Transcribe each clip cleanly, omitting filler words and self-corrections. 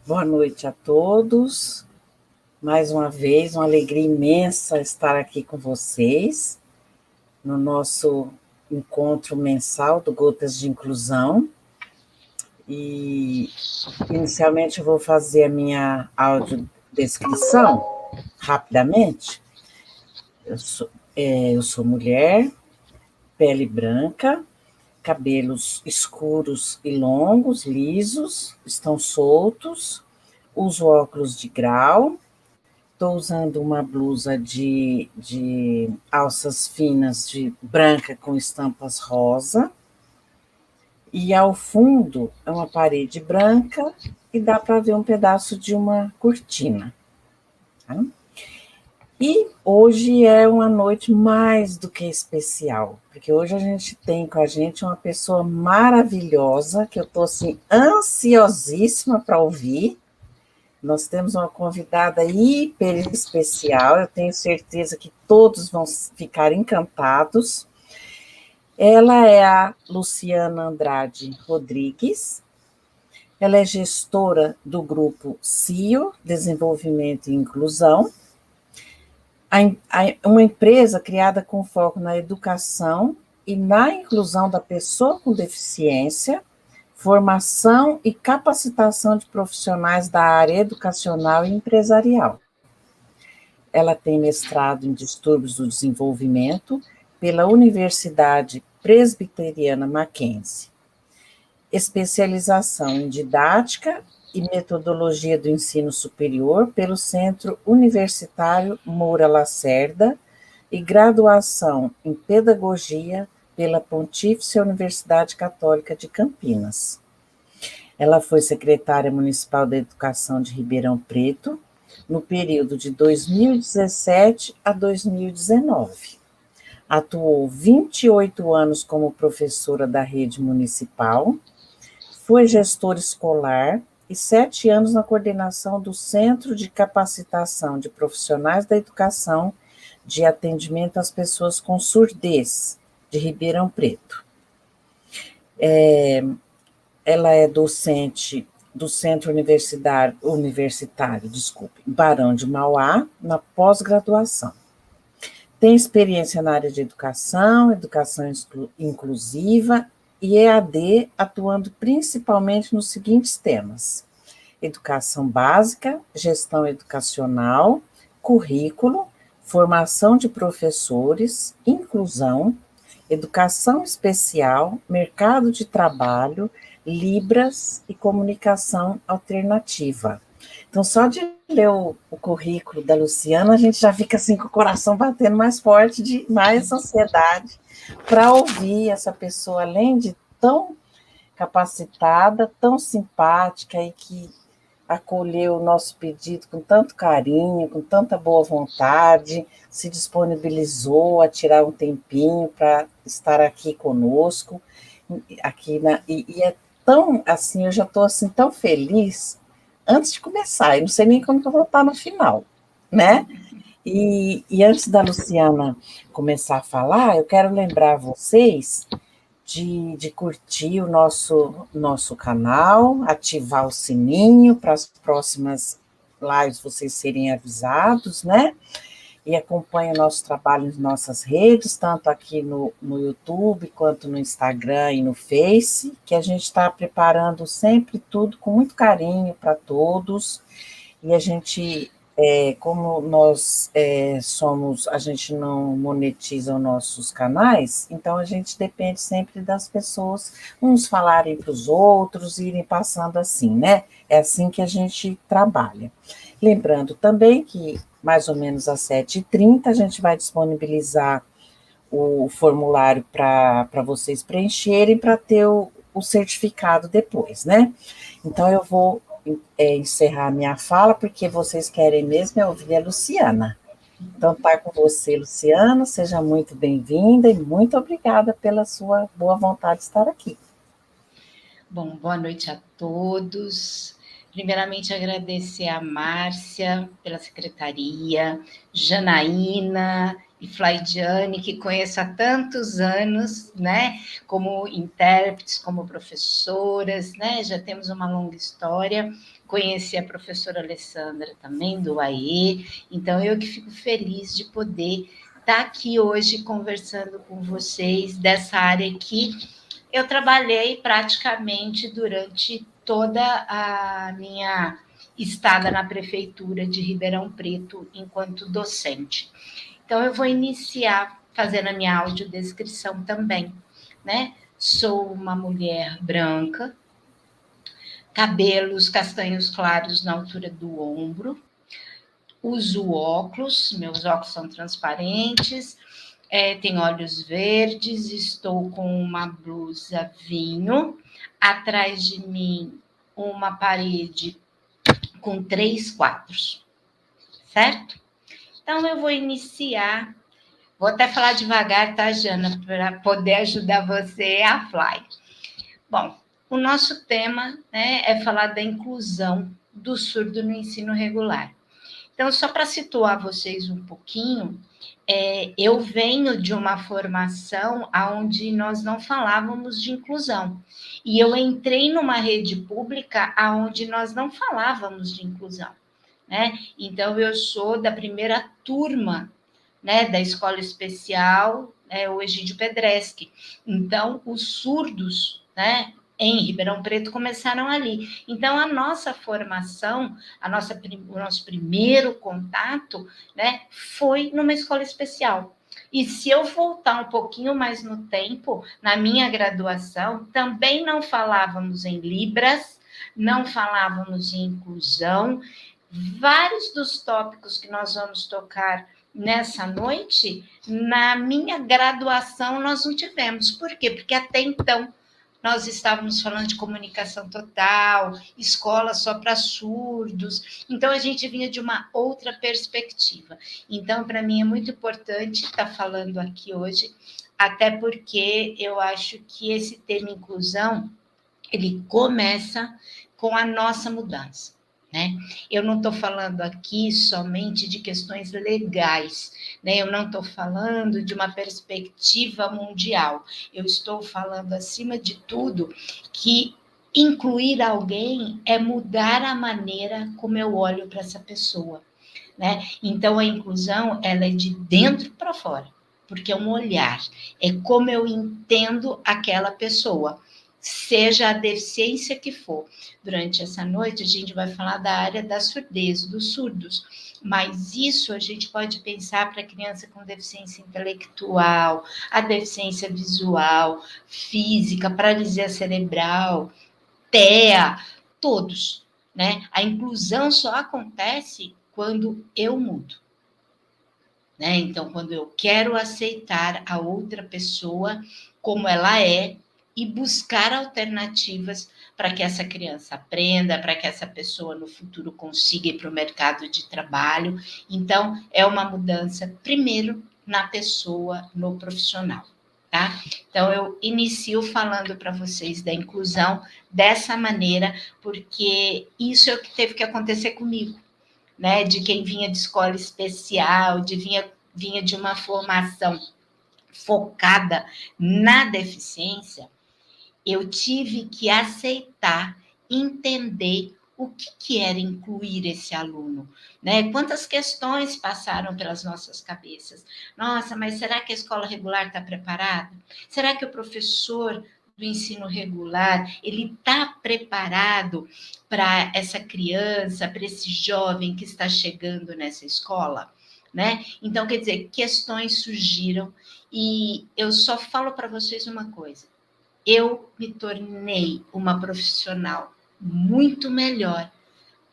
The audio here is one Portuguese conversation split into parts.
Boa noite a todos. Mais uma vez, uma alegria imensa estar aqui com vocês no nosso encontro mensal do Gotas de Inclusão. E, inicialmente, eu vou fazer a minha audiodescrição rapidamente. Eu sou mulher, pele branca, cabelos escuros e longos, lisos, estão soltos, uso óculos de grau. Estou usando uma blusa de alças finas, de branca com estampas rosa. E ao fundo é uma parede branca e dá para ver um pedaço de uma cortina. Tá? E hoje é uma noite mais do que especial, porque hoje a gente tem com a gente uma pessoa maravilhosa, que eu estou assim, ansiosíssima para ouvir. Nós temos uma convidada hiper especial, eu tenho certeza que todos vão ficar encantados. Ela é a Luciana Andrade Rodrigues, ela é gestora do grupo CIO, Desenvolvimento e Inclusão, uma empresa criada com foco na educação e na inclusão da pessoa com deficiência, formação e capacitação de profissionais da área educacional e empresarial. Ela tem mestrado em distúrbios do desenvolvimento pela Universidade Presbiteriana Mackenzie, especialização em didática e metodologia do ensino superior pelo Centro Universitário Moura Lacerda e graduação em pedagogia pela Pontifícia Universidade Católica de Campinas. Ela foi secretária municipal da Educação de Ribeirão Preto no período de 2017 a 2019. Atuou 28 anos como professora da rede municipal, foi gestora escolar e 7 anos na coordenação do Centro de Capacitação de Profissionais da Educação de Atendimento às Pessoas com Surdez, de Ribeirão Preto. Ela é docente do Centro Universitário, Barão de Mauá, na pós-graduação. Tem experiência na área de educação inclusiva e EAD, atuando principalmente nos seguintes temas: educação básica, gestão educacional, currículo, formação de professores, inclusão, educação especial, mercado de trabalho, Libras e comunicação alternativa. Então, só de ler o currículo da Luciana, a gente já fica assim com o coração batendo mais forte, de mais ansiedade para ouvir essa pessoa, além de tão capacitada, tão simpática e que acolheu o nosso pedido com tanto carinho, com tanta boa vontade, se disponibilizou a tirar um tempinho para estar aqui conosco, e é tão, assim, eu já estou assim, tão feliz antes de começar, eu não sei nem como que eu vou estar no final, né? E antes da Luciana começar a falar, eu quero lembrar vocês de curtir o nosso canal, ativar o sininho para as próximas lives vocês serem avisados, né? E acompanhe o nosso trabalho em nossas redes, tanto aqui no YouTube, quanto no Instagram e no Face, que a gente está preparando sempre tudo com muito carinho para todos, e a gente, como nós a gente não monetiza os nossos canais, então a gente depende sempre das pessoas, uns falarem para os outros, irem passando assim, né? É assim que a gente trabalha. Lembrando também que, mais ou menos às 7h30, a gente vai disponibilizar o formulário para vocês preencherem, para ter o certificado depois, né? Então, eu vou encerrar a minha fala, porque vocês querem mesmo ouvir a Luciana. Então, tá com você, Luciana, seja muito bem-vinda e muito obrigada pela sua boa vontade de estar aqui. Bom, boa noite a todos. Primeiramente, agradecer a Márcia pela secretaria, Janaína e Flaidiane, que conheço há tantos anos, né? Como intérpretes, como professoras, né? Já temos uma longa história. Conheci a professora Alessandra também, do AE. Então, eu que fico feliz de poder estar aqui hoje conversando com vocês dessa área que eu trabalhei praticamente durante toda a minha estada na prefeitura de Ribeirão Preto enquanto docente. Então, eu vou iniciar fazendo a minha audiodescrição também, né? Sou uma mulher branca, cabelos castanhos claros na altura do ombro, uso óculos, meus óculos são transparentes, tenho olhos verdes, estou com uma blusa vinho, atrás de mim uma parede com 3 quadros, certo? Então, eu vou iniciar. Vou até falar devagar, tá, Jana, para poder ajudar você a fly. Bom, o nosso tema, né, é falar da inclusão do surdo no ensino regular. Então, só para situar vocês um pouquinho, eu venho de uma formação onde nós não falávamos de inclusão. E eu entrei numa rede pública onde nós não falávamos de inclusão, né? Então, eu sou da primeira turma, né, da escola especial, o Egídio Pedreschi. Então, os surdos, né, em Ribeirão Preto começaram ali. Então, a nossa formação, o nosso primeiro contato, né, foi numa escola especial. E se eu voltar um pouquinho mais no tempo, na minha graduação, também não falávamos em Libras, não falávamos em inclusão. Vários dos tópicos que nós vamos tocar nessa noite, na minha graduação, nós não tivemos. Por quê? Porque até então nós estávamos falando de comunicação total, escola só para surdos. Então, a gente vinha de uma outra perspectiva. Então, para mim, é muito importante estar falando aqui hoje, até porque eu acho que esse tema inclusão, ele começa com a nossa mudança, né? Eu não estou falando aqui somente de questões legais, né? Eu não estou falando de uma perspectiva mundial. Eu estou falando, acima de tudo, que incluir alguém é mudar a maneira como eu olho para essa pessoa, né? Então, a inclusão, ela é de dentro para fora, porque é um olhar, é como eu entendo aquela pessoa, seja a deficiência que for. Durante essa noite, a gente vai falar da área da surdez, dos surdos, mas isso a gente pode pensar para a criança com deficiência intelectual, a deficiência visual, física, paralisia cerebral, TEA, todos, né? A inclusão só acontece quando eu mudo, né? Então, quando eu quero aceitar a outra pessoa como ela é e buscar alternativas para que essa criança aprenda, para que essa pessoa no futuro consiga ir para o mercado de trabalho. Então, é uma mudança, primeiro, na pessoa, no profissional, tá? Então, eu inicio falando para vocês da inclusão dessa maneira, porque isso é o que teve que acontecer comigo, né? De quem vinha de escola especial, vinha de uma formação focada na deficiência, eu tive que aceitar, entender o que era incluir esse aluno, né? Quantas questões passaram pelas nossas cabeças? Nossa, mas será que a escola regular está preparada? Será que o professor do ensino regular ele está preparado para essa criança, para esse jovem que está chegando nessa escola? Né? Então, quer dizer, questões surgiram e eu só falo para vocês uma coisa: eu me tornei uma profissional muito melhor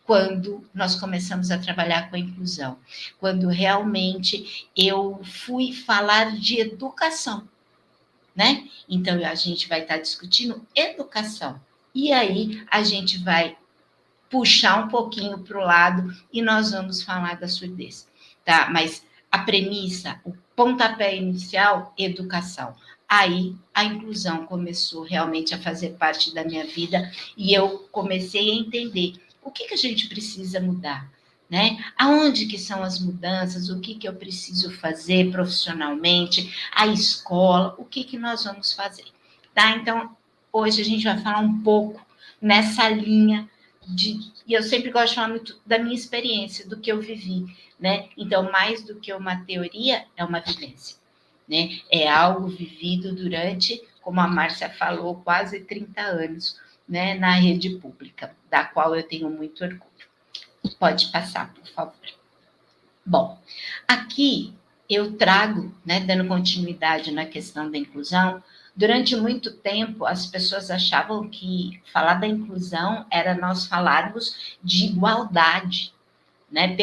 quando nós começamos a trabalhar com a inclusão, quando realmente eu fui falar de educação, né? Então, a gente vai estar discutindo educação. E aí, a gente vai puxar um pouquinho para o lado e nós vamos falar da surdez, tá? Mas a premissa, o pontapé inicial, educação. Aí a inclusão começou realmente a fazer parte da minha vida e eu comecei a entender o que a gente precisa mudar, né? Aonde que são as mudanças, o que eu preciso fazer profissionalmente, a escola, o que nós vamos fazer, tá? Então, hoje a gente vai falar um pouco nessa linha e eu sempre gosto de falar muito da minha experiência, do que eu vivi, né? Então, mais do que uma teoria, é uma vivência, né? É algo vivido durante, como a Márcia falou, quase 30 anos, né, na rede pública, da qual eu tenho muito orgulho. Pode passar, por favor. Bom, aqui eu trago, né, dando continuidade na questão da inclusão. Durante muito tempo, as pessoas achavam que falar da inclusão era nós falarmos de igualdade, né?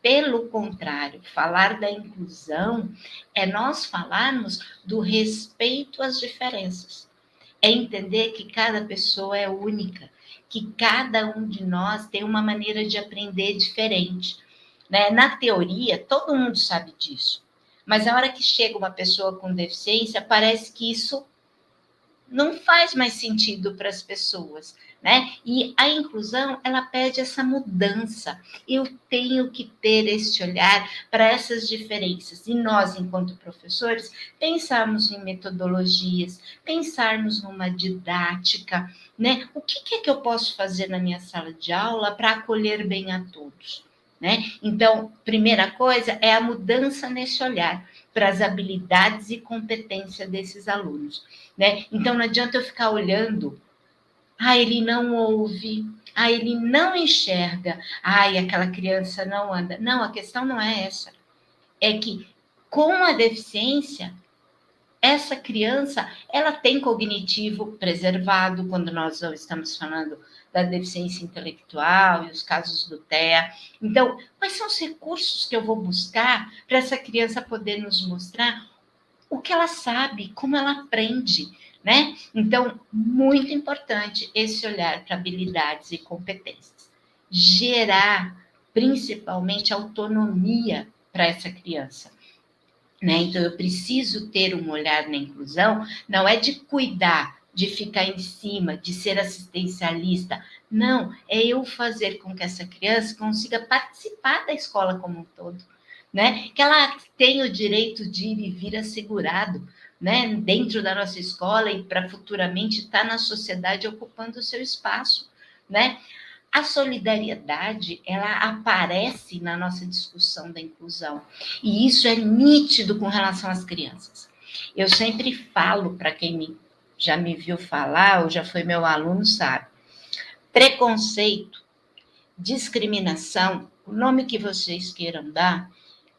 Pelo contrário, falar da inclusão é nós falarmos do respeito às diferenças. É entender que cada pessoa é única, que cada um de nós tem uma maneira de aprender diferente, né? Na teoria, todo mundo sabe disso, mas a hora que chega uma pessoa com deficiência, parece que isso não faz mais sentido para as pessoas, né? E a inclusão, ela pede essa mudança. Eu tenho que ter esse olhar para essas diferenças. E nós, enquanto professores, pensarmos em metodologias, pensarmos numa didática, né? O que é que eu posso fazer na minha sala de aula para acolher bem a todos, né? Então, primeira coisa é a mudança nesse olhar para as habilidades e competência desses alunos, né? Então, não adianta eu ficar olhando, ele não ouve, ele não enxerga, aquela criança não anda. Não, a questão não é essa. É que, com a deficiência, essa criança, ela tem cognitivo preservado, quando nós estamos falando da deficiência intelectual e os casos do TEA. Então, quais são os recursos que eu vou buscar para essa criança poder nos mostrar o que ela sabe, como ela aprende, né? Então, muito importante esse olhar para habilidades e competências. Gerar, principalmente, autonomia para essa criança, né? Então, eu preciso ter um olhar na inclusão, não é de cuidar, de ficar em cima, de ser assistencialista. Não, é eu fazer com que essa criança consiga participar da escola como um todo, né? Que ela tenha o direito de ir e vir assegurado, né? Dentro da nossa escola e para futuramente estar na sociedade ocupando o seu espaço, né? A solidariedade, ela aparece na nossa discussão da inclusão, e isso é nítido com relação às crianças. Eu sempre falo, para quem já me viu falar, ou já foi meu aluno, sabe, preconceito, discriminação, o nome que vocês queiram dar,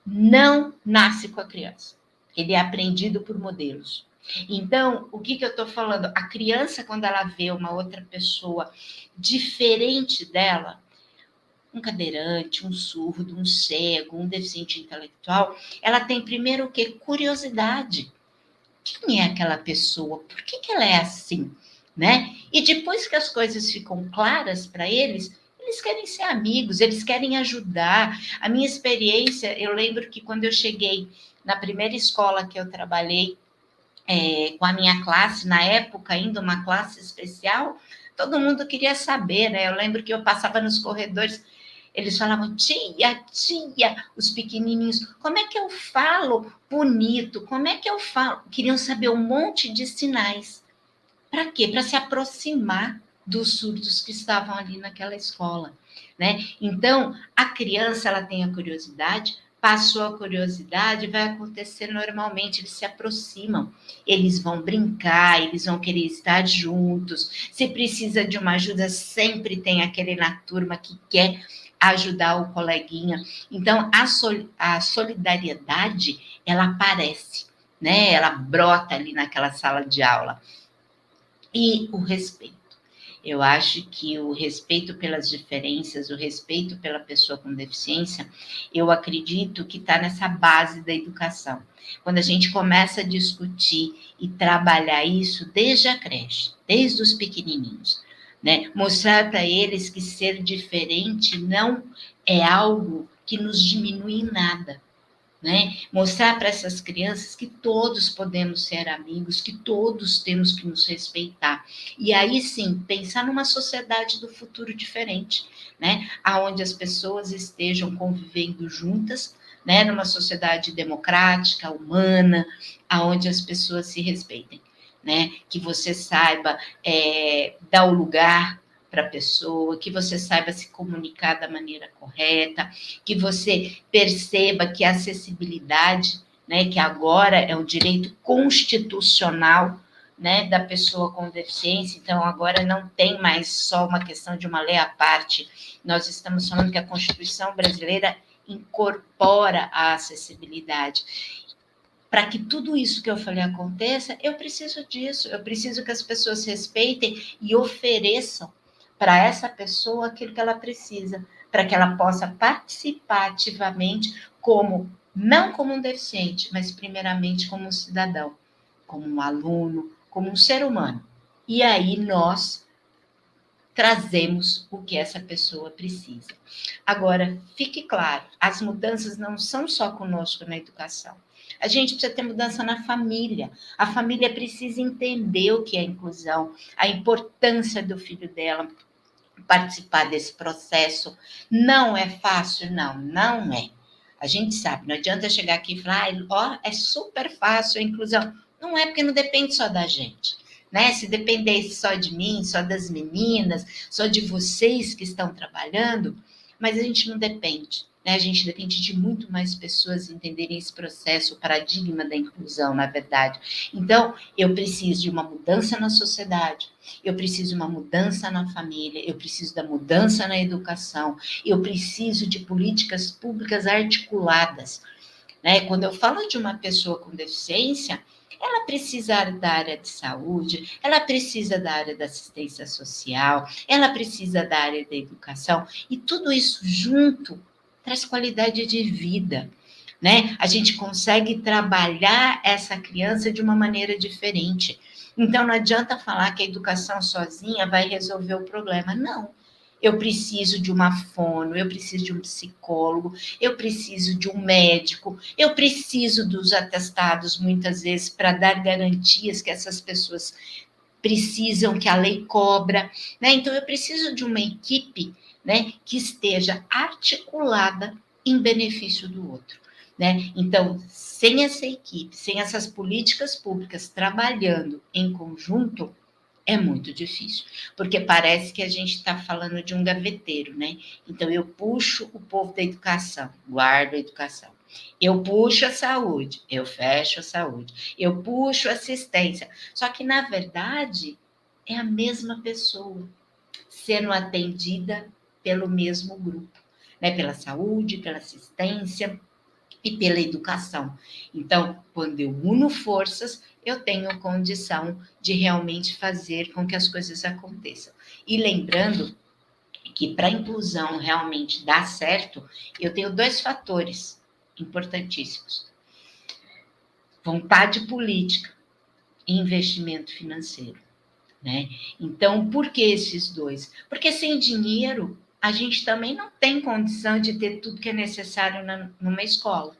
não nasce com a criança. Ele é aprendido por modelos. Então, o que eu estou falando? A criança, quando ela vê uma outra pessoa diferente dela, um cadeirante, um surdo, um cego, um deficiente intelectual, ela tem primeiro o quê? Curiosidade. Quem é aquela pessoa? Por que ela é assim? Né? E depois que as coisas ficam claras para eles querem ser amigos, eles querem ajudar. A minha experiência, eu lembro que quando eu cheguei na primeira escola que eu trabalhei, com a minha classe, na época ainda uma classe especial, todo mundo queria saber, né? Eu lembro que eu passava nos corredores, eles falavam, tia, os pequenininhos, como é que eu falo bonito? Como é que eu falo? Queriam saber um monte de sinais. Para quê? Para se aproximar dos surdos que estavam ali naquela escola, né? Então, a criança, ela tem a curiosidade, passou a curiosidade, vai acontecer normalmente, eles se aproximam, eles vão brincar, eles vão querer estar juntos, se precisa de uma ajuda, sempre tem aquele na turma que quer ajudar o coleguinha. Então, a solidariedade, ela aparece, né? Ela brota ali naquela sala de aula. E o respeito. Eu acho que o respeito pelas diferenças, o respeito pela pessoa com deficiência, eu acredito que está nessa base da educação. Quando a gente começa a discutir e trabalhar isso desde a creche, desde os pequenininhos, né? Mostrar para eles que ser diferente não é algo que nos diminui em nada, né? Mostrar para essas crianças que todos podemos ser amigos, que todos temos que nos respeitar. E aí sim, pensar numa sociedade do futuro diferente, né? Aonde as pessoas estejam convivendo juntas, né? Numa sociedade democrática, humana, aonde as pessoas se respeitem, né? Que você saiba dar o lugar para a pessoa, que você saiba se comunicar da maneira correta, que você perceba que a acessibilidade, né, que agora é um direito constitucional, né, da pessoa com deficiência, então agora não tem mais só uma questão de uma lei à parte, nós estamos falando que a Constituição brasileira incorpora a acessibilidade. Para que tudo isso que eu falei aconteça, eu preciso disso, eu preciso que as pessoas respeitem e ofereçam para essa pessoa aquilo que ela precisa, para que ela possa participar ativamente como, não como um deficiente, mas primeiramente como um cidadão, como um aluno, como um ser humano. E aí nós trazemos o que essa pessoa precisa. Agora, fique claro, as mudanças não são só conosco na educação. A gente precisa ter mudança na família. A família precisa entender o que é inclusão, a importância do filho dela participar desse processo. Não é fácil, não, não é. A gente sabe, não adianta chegar aqui e falar, ó, é super fácil a inclusão. Não é, porque não depende só da gente. Né? Se dependesse só de mim, só das meninas, só de vocês que estão trabalhando, mas a gente não depende. Né? A gente depende de muito mais pessoas entenderem esse processo, o paradigma da inclusão, na verdade. Então, eu preciso de uma mudança na sociedade, eu preciso de uma mudança na família, eu preciso da mudança na educação, eu preciso de políticas públicas articuladas. Né? Quando eu falo de uma pessoa com deficiência, ela precisa da área de saúde, ela precisa da área da assistência social, ela precisa da área da educação, e tudo isso junto traz qualidade de vida. Né? A gente consegue trabalhar essa criança de uma maneira diferente. Então, não adianta falar que a educação sozinha vai resolver o problema. Não. Eu preciso de uma fono, eu preciso de um psicólogo, eu preciso de um médico, eu preciso dos atestados, muitas vezes, para dar garantias que essas pessoas precisam, que a lei cobra. Né? Então, eu preciso de uma equipe, né, que esteja articulada em benefício do outro. Né? Então, sem essa equipe, sem essas políticas públicas trabalhando em conjunto, é muito difícil, porque parece que a gente está falando de um gaveteiro, né? Então, eu puxo o povo da educação, guardo a educação. Eu puxo a saúde, eu fecho a saúde. Eu puxo a assistência. Só que, na verdade, é a mesma pessoa sendo atendida pelo mesmo grupo, né? Pela saúde, pela assistência e pela educação. Então, quando eu uno forças, eu tenho condição de realmente fazer com que as coisas aconteçam. E lembrando que para a inclusão realmente dar certo, eu tenho 2 fatores importantíssimos: vontade política e investimento financeiro. Né? Então, por que esses 2? Porque sem dinheiro, a gente também não tem condição de ter tudo que é necessário numa escola.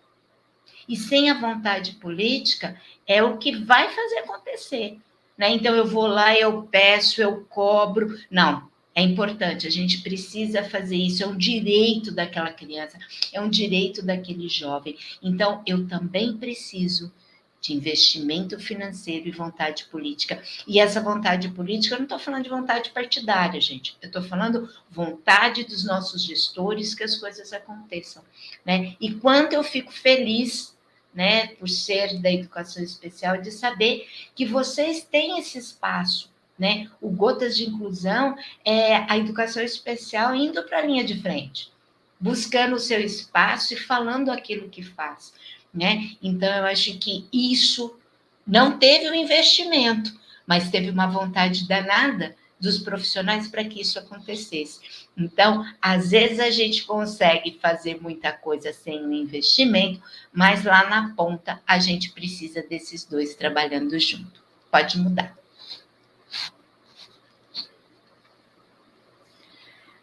E sem a vontade política, é o que vai fazer acontecer. Né? Então, eu vou lá, eu peço, eu cobro. Não, é importante, a gente precisa fazer isso, é um direito daquela criança, é um direito daquele jovem. Então, eu também preciso de investimento financeiro e vontade política. E essa vontade política, eu não estou falando de vontade partidária, gente. Eu estou falando vontade dos nossos gestores que as coisas aconteçam. Né? E quanto eu fico feliz, né, por ser da educação especial, de saber que vocês têm esse espaço. Né? O Gotas de Inclusão é a educação especial indo para a linha de frente, buscando o seu espaço e falando aquilo que faz. Né? Então, eu acho que isso não teve um investimento, mas teve uma vontade danada dos profissionais para que isso acontecesse. Então, às vezes a gente consegue fazer muita coisa sem um investimento, mas lá na ponta a gente precisa desses 2 trabalhando junto. Pode mudar.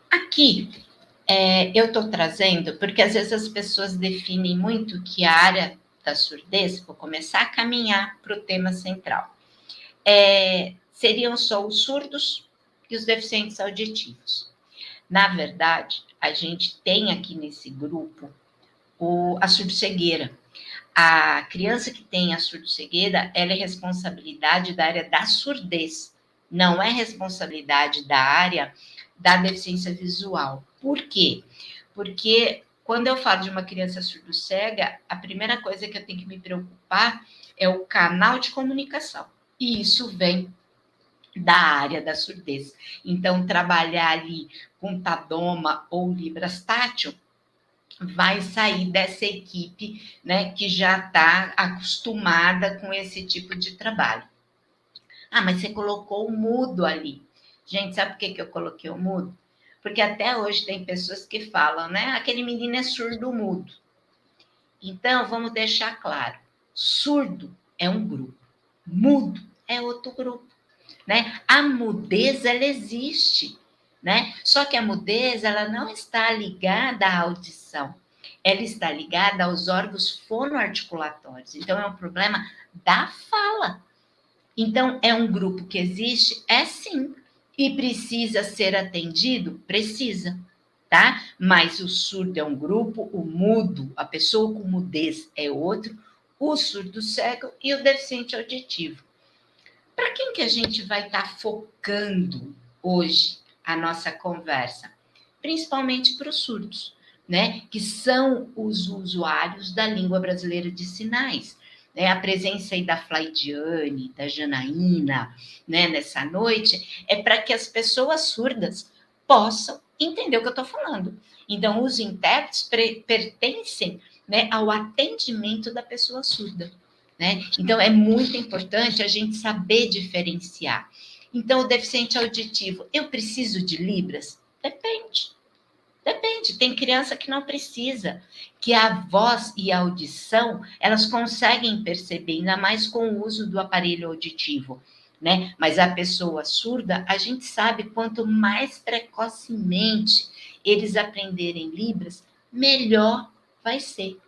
Aqui Eu estou trazendo, porque às vezes as pessoas definem muito que a área da surdez, vou começar a caminhar para o tema central, seriam só os surdos e os deficientes auditivos. Na verdade, a gente tem aqui nesse grupo a surdo-cegueira. A criança que tem a surdo-cegueira, ela é responsabilidade da área da surdez, não é responsabilidade da área da deficiência visual. Por quê? Porque quando eu falo de uma criança surdo-cega, a primeira coisa que eu tenho que me preocupar é o canal de comunicação. E isso vem da área da surdez. Então, trabalhar ali com Tadoma ou Libras Tátil vai sair dessa equipe, né, que já está acostumada com esse tipo de trabalho. Ah, mas você colocou o mudo ali. Gente, sabe por que eu coloquei o mudo? Porque até hoje tem pessoas que falam, né? Aquele menino é surdo-mudo. Então, vamos deixar claro: surdo é um grupo, mudo é outro grupo, né? A mudez, ela existe, né? Só que a mudez, ela não está ligada à audição, ela está ligada aos órgãos fonoarticulatórios. Então, é um problema da fala. Então, é um grupo que existe? É sim. E precisa ser atendido? Precisa, tá? Mas o surdo é um grupo, o mudo, a pessoa com mudez é outro, o surdo cego e o deficiente auditivo. Para quem que a gente vai estar focando hoje a nossa conversa? Principalmente para os surdos, né? Que são os usuários da língua brasileira de sinais. Né? A presença aí da Flaidiane, da Janaína, né, nessa noite, é para que as pessoas surdas possam entender o que eu estou falando. Então, os intérpretes pertencem, né, ao atendimento da pessoa surda. Né? Então, é muito importante a gente saber diferenciar. Então, o deficiente auditivo, eu preciso de Libras? Depende. Depende, tem criança que não precisa, que a voz e a audição, elas conseguem perceber, ainda mais com o uso do aparelho auditivo, né? Mas a pessoa surda, a gente sabe, quanto mais precocemente eles aprenderem Libras, melhor vai ser.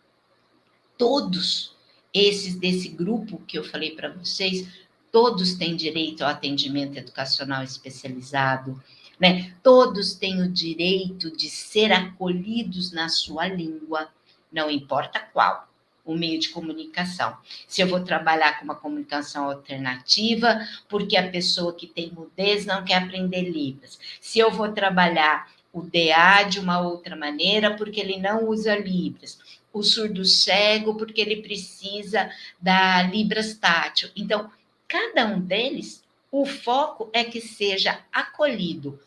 Todos esses desse grupo que eu falei para vocês, todos têm direito ao atendimento educacional especializado, né? Todos têm o direito de ser acolhidos na sua língua, não importa qual o meio de comunicação. Se eu vou trabalhar com uma comunicação alternativa, porque a pessoa que tem mudez não quer aprender Libras. Se eu vou trabalhar o DA de uma outra maneira, porque ele não usa Libras. O surdo cego, porque ele precisa da Libras tátil. Então, cada um deles, o foco é que seja acolhido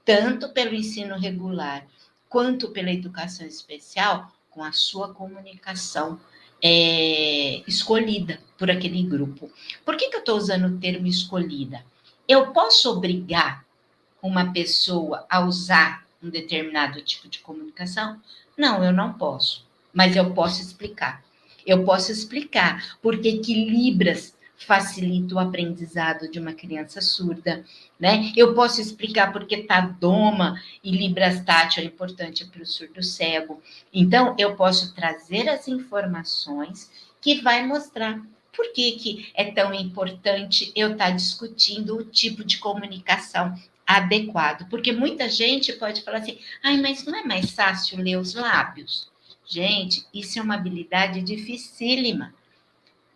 tanto pelo ensino regular quanto pela educação especial, com a sua comunicação escolhida por aquele grupo. Por que eu estou usando o termo escolhida? Eu posso obrigar uma pessoa a usar um determinado tipo de comunicação? Não, eu não posso, mas eu posso explicar. Eu posso explicar porque que Libras facilita o aprendizado de uma criança surda, né? Eu posso explicar porque Tadoma e Libras tátil é importante para o surdo cego. Então, eu posso trazer as informações que vai mostrar por que é tão importante eu estar discutindo o tipo de comunicação adequado, porque muita gente pode falar assim, ai, mas não é mais fácil ler os lábios? Gente, isso é uma habilidade dificílima,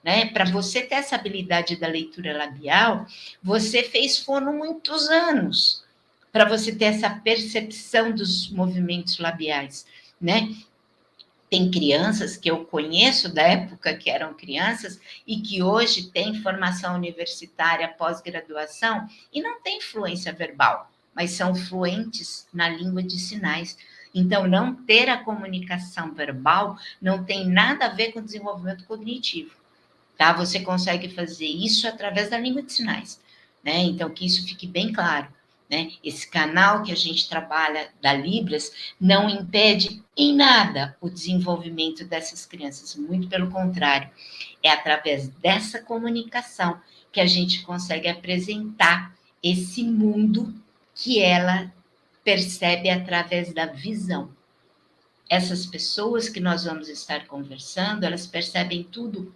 né? Para você ter essa habilidade da leitura labial, você fez fono muitos anos, para você ter essa percepção dos movimentos labiais, né? Tem crianças que eu conheço da época que eram crianças e que hoje têm formação universitária, pós-graduação e não têm fluência verbal, mas são fluentes na língua de sinais. Então, não ter a comunicação verbal não tem nada a ver com desenvolvimento cognitivo, tá? Você consegue fazer isso através da língua de sinais, né? Então, que isso fique bem claro. Né? Esse canal que a gente trabalha da Libras não impede em nada o desenvolvimento dessas crianças, muito pelo contrário, é através dessa comunicação que a gente consegue apresentar esse mundo que ela percebe através da visão. Essas pessoas que nós vamos estar conversando, elas percebem tudo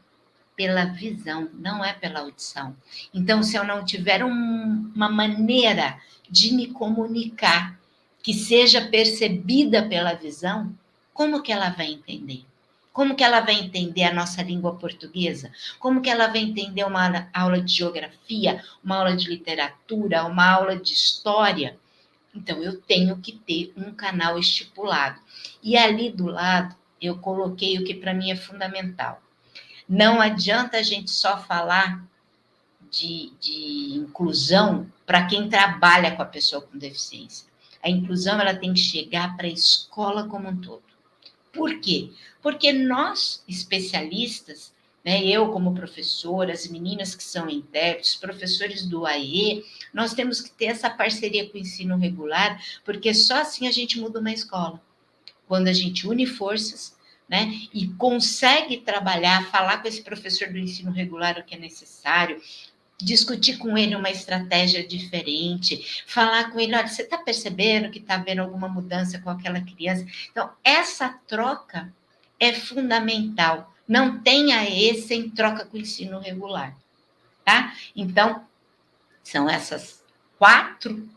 pela visão, não é pela audição. Então, se eu não tiver uma maneira de me comunicar que seja percebida pela visão, como que ela vai entender? Como que ela vai entender a nossa língua portuguesa? Como que ela vai entender uma aula de geografia, uma aula de literatura, uma aula de história? Então, eu tenho que ter um canal estipulado. E ali do lado, eu coloquei o que para mim é fundamental. Não adianta a gente só falar de inclusão para quem trabalha com a pessoa com deficiência. A inclusão ela tem que chegar para a escola como um todo. Por quê? Porque nós, especialistas, né, eu como professora, as meninas que são intérpretes, professores do AE, nós temos que ter essa parceria com o ensino regular, porque só assim a gente muda uma escola. Quando a gente une forças, né, e consegue trabalhar, falar com esse professor do ensino regular o que é necessário, discutir com ele uma estratégia diferente, falar com ele, olha, você está percebendo que está havendo alguma mudança com aquela criança? Então, essa troca é fundamental. Não tem AE sem troca com o ensino regular, tá? Então, são essas quatro,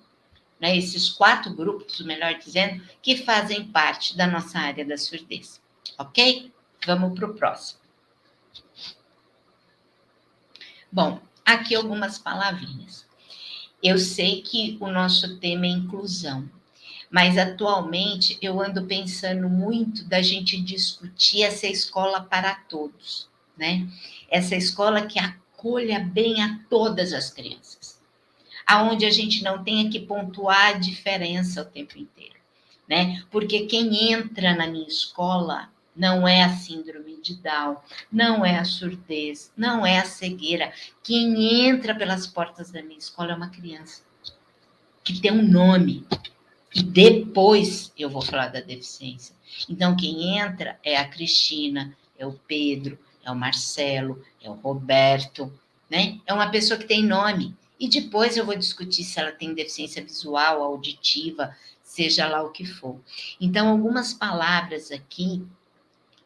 né, esses 4 grupos, melhor dizendo, que fazem parte da nossa área da surdez, ok? Vamos para o próximo. Bom, aqui algumas palavrinhas. Eu sei que o nosso tema é inclusão, mas atualmente eu ando pensando muito da gente discutir essa escola para todos, né? Essa escola que acolha bem a todas as crianças, aonde a gente não tenha que pontuar a diferença o tempo inteiro, né? Porque quem entra na minha escola não é a síndrome de Down, não é a surdez, não é a cegueira. Quem entra pelas portas da minha escola é uma criança que tem um nome. E depois eu vou falar da deficiência. Então, quem entra é a Cristina, é o Pedro, é o Marcelo, é o Roberto, né? É uma pessoa que tem nome. E depois eu vou discutir se ela tem deficiência visual, auditiva, seja lá o que for. Então, algumas palavras aqui,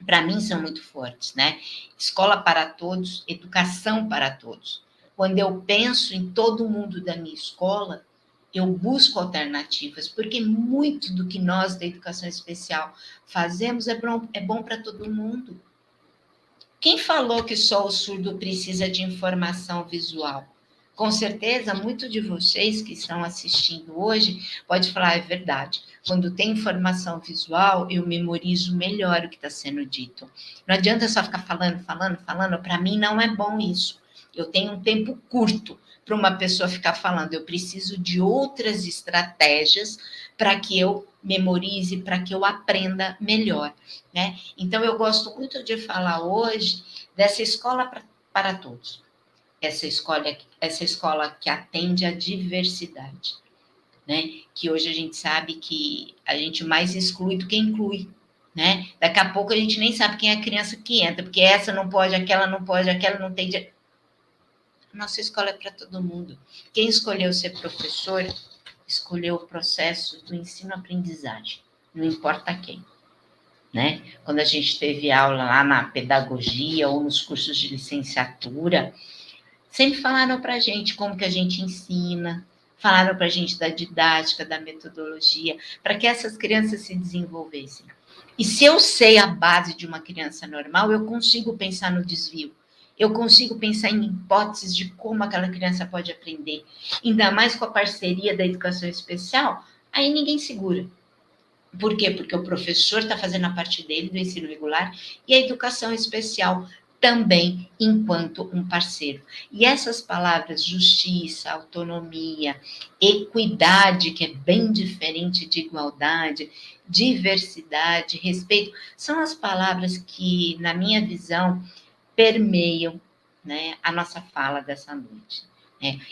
para mim, são muito fortes, né? Escola para todos, educação para todos. Quando eu penso em todo mundo da minha escola, eu busco alternativas, porque muito do que nós da educação especial fazemos é bom para todo mundo. Quem falou que só o surdo precisa de informação visual? Com certeza, muitos de vocês que estão assistindo hoje pode falar, é verdade. Quando tem informação visual, eu memorizo melhor o que está sendo dito. Não adianta só ficar falando. Para mim não é bom isso. Eu tenho um tempo curto para uma pessoa ficar falando. Eu preciso de outras estratégias para que eu memorize, para que eu aprenda melhor, né? Então, eu gosto muito de falar hoje dessa escola para todos. Essa escola que atende à diversidade, né? Que hoje a gente sabe que a gente mais exclui do que inclui, né? Daqui a pouco a gente nem sabe quem é a criança que entra, porque essa não pode, aquela não pode, aquela não tem... Nossa escola é para todo mundo. Quem escolheu ser professor, escolheu o processo do ensino-aprendizagem, não importa quem, né? Quando a gente teve aula lá na pedagogia ou nos cursos de licenciatura, sempre falaram para a gente como que a gente ensina, falaram para a gente da didática, da metodologia, para que essas crianças se desenvolvessem. E se eu sei a base de uma criança normal, eu consigo pensar no desvio. Eu consigo pensar em hipóteses de como aquela criança pode aprender. Ainda mais com a parceria da educação especial, aí ninguém segura. Por quê? Porque o professor está fazendo a parte dele do ensino regular e a educação especial também enquanto um parceiro. E essas palavras justiça, autonomia, equidade, que é bem diferente de igualdade, diversidade, respeito, são as palavras que, na minha visão, permeiam, né, a nossa fala dessa noite.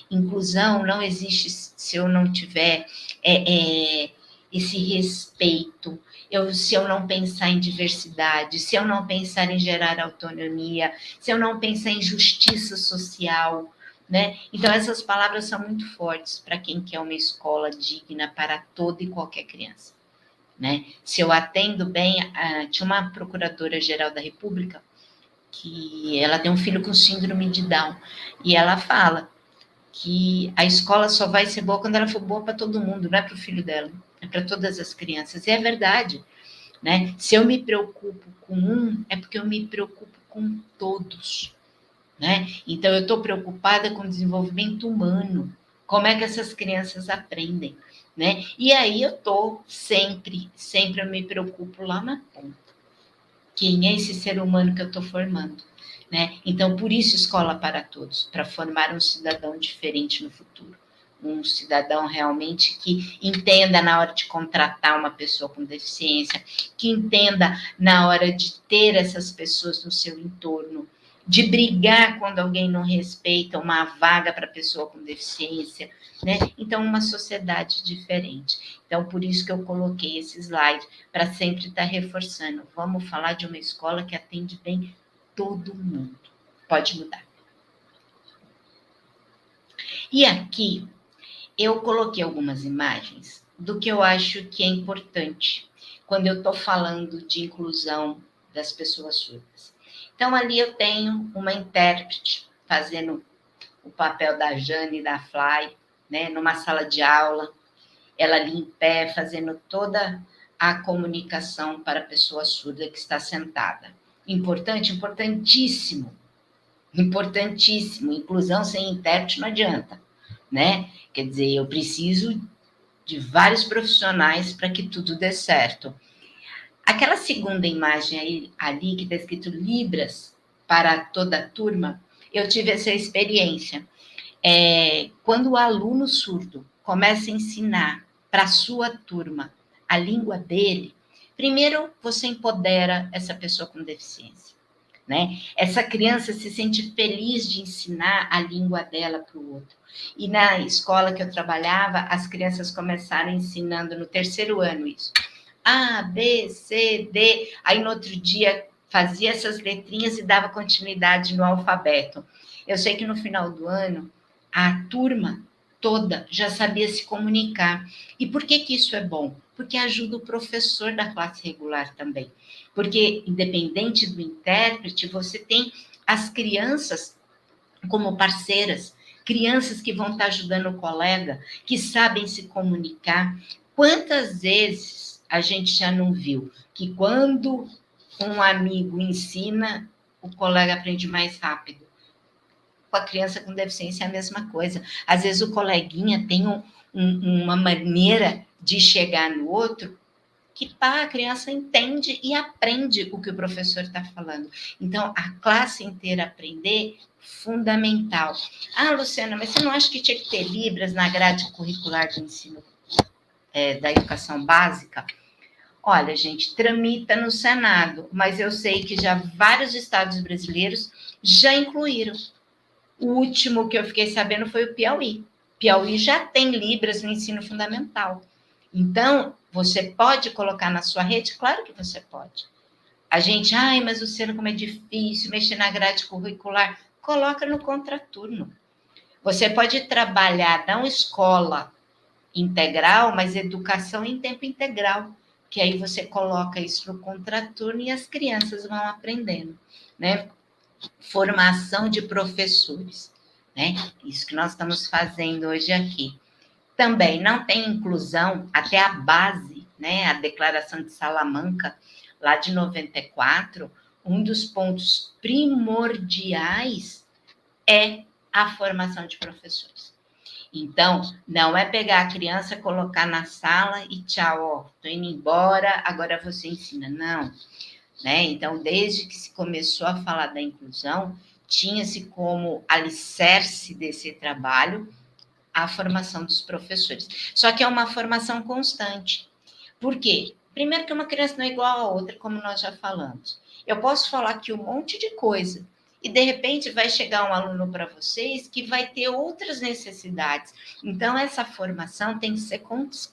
Inclusão não existe se eu não tiver esse respeito, se eu não pensar em diversidade, se eu não pensar em gerar autonomia, se eu não pensar em justiça social, né? Então, essas palavras são muito fortes para quem quer uma escola digna para toda e qualquer criança, né? Se eu atendo bem, tinha uma procuradora-geral da República que ela tem um filho com síndrome de Down, e ela fala que a escola só vai ser boa quando ela for boa para todo mundo, não é para o filho dela, é para todas as crianças. E é verdade, né? Se eu me preocupo com um, é porque eu me preocupo com todos, né? Então, eu estou preocupada com o desenvolvimento humano, como é que essas crianças aprendem, né? E aí eu estou sempre eu me preocupo lá na ponta. Quem é esse ser humano que eu estou formando, né? Então, por isso, escola para todos, para formar um cidadão diferente no futuro. Um cidadão realmente que entenda na hora de contratar uma pessoa com deficiência, que entenda na hora de ter essas pessoas no seu entorno, de brigar quando alguém não respeita uma vaga para pessoa com deficiência, né? Então, uma sociedade diferente. Então, por isso que eu coloquei esse slide, para sempre estar reforçando. Vamos falar de uma escola que atende bem todo mundo. Pode mudar. E aqui, eu coloquei algumas imagens do que eu acho que é importante quando eu estou falando de inclusão das pessoas surdas. Então, ali eu tenho uma intérprete fazendo o papel da Jane e da Fly, né, numa sala de aula, ela ali em pé, fazendo toda a comunicação para a pessoa surda que está sentada. Importante, importantíssimo, importantíssimo. Inclusão sem intérprete não adianta, né? Quer dizer, eu preciso de vários profissionais para que tudo dê certo. Aquela segunda imagem ali que está escrito Libras para toda a turma, eu tive essa experiência. Quando o aluno surdo começa a ensinar para a sua turma a língua dele, primeiro você empodera essa pessoa com deficiência, né? Essa criança se sente feliz de ensinar a língua dela para o outro. E na escola que eu trabalhava, as crianças começaram ensinando no terceiro ano isso. A, B, C, D. Aí no outro dia fazia essas letrinhas e dava continuidade no alfabeto. Eu sei que no final do ano, a turma toda já sabia se comunicar. E por que isso é bom? Porque ajuda o professor da classe regular também. Porque, independente do intérprete, você tem as crianças como parceiras, crianças que vão estar ajudando o colega, que sabem se comunicar. Quantas vezes a gente já não viu que quando um amigo ensina, o colega aprende mais rápido? Com a criança com deficiência é a mesma coisa. Às vezes o coleguinha tem uma maneira de chegar no outro que a criança entende e aprende o que o professor está falando. Então, a classe inteira aprender, fundamental. Ah, Luciana, mas você não acha que tinha que ter Libras na grade curricular do ensino da educação básica? Olha, gente, tramita no Senado, mas eu sei que já vários estados brasileiros já incluíram. O último que eu fiquei sabendo foi o Piauí. Piauí já tem Libras no ensino fundamental. Então, você pode colocar na sua rede? Claro que você pode. A gente, mas Luciano, como é difícil mexer na grade curricular. Coloca no contraturno. Você pode trabalhar não escola integral, mas educação em tempo integral, que aí você coloca isso no contraturno e as crianças vão aprendendo, né? Formação de professores, né? Isso que nós estamos fazendo hoje aqui. Também não tem inclusão até a base, né? A Declaração de Salamanca, lá de 94, um dos pontos primordiais é a formação de professores. Então, não é pegar a criança, colocar na sala e tchau, ó, tô indo embora, agora você ensina. Não, né? Então, desde que se começou a falar da inclusão, tinha-se como alicerce desse trabalho a formação dos professores. Só que é uma formação constante. Por quê? Primeiro que uma criança não é igual a outra, como nós já falamos. Eu posso falar aqui um monte de coisa, e de repente vai chegar um aluno para vocês que vai ter outras necessidades. Então, essa formação tem que ser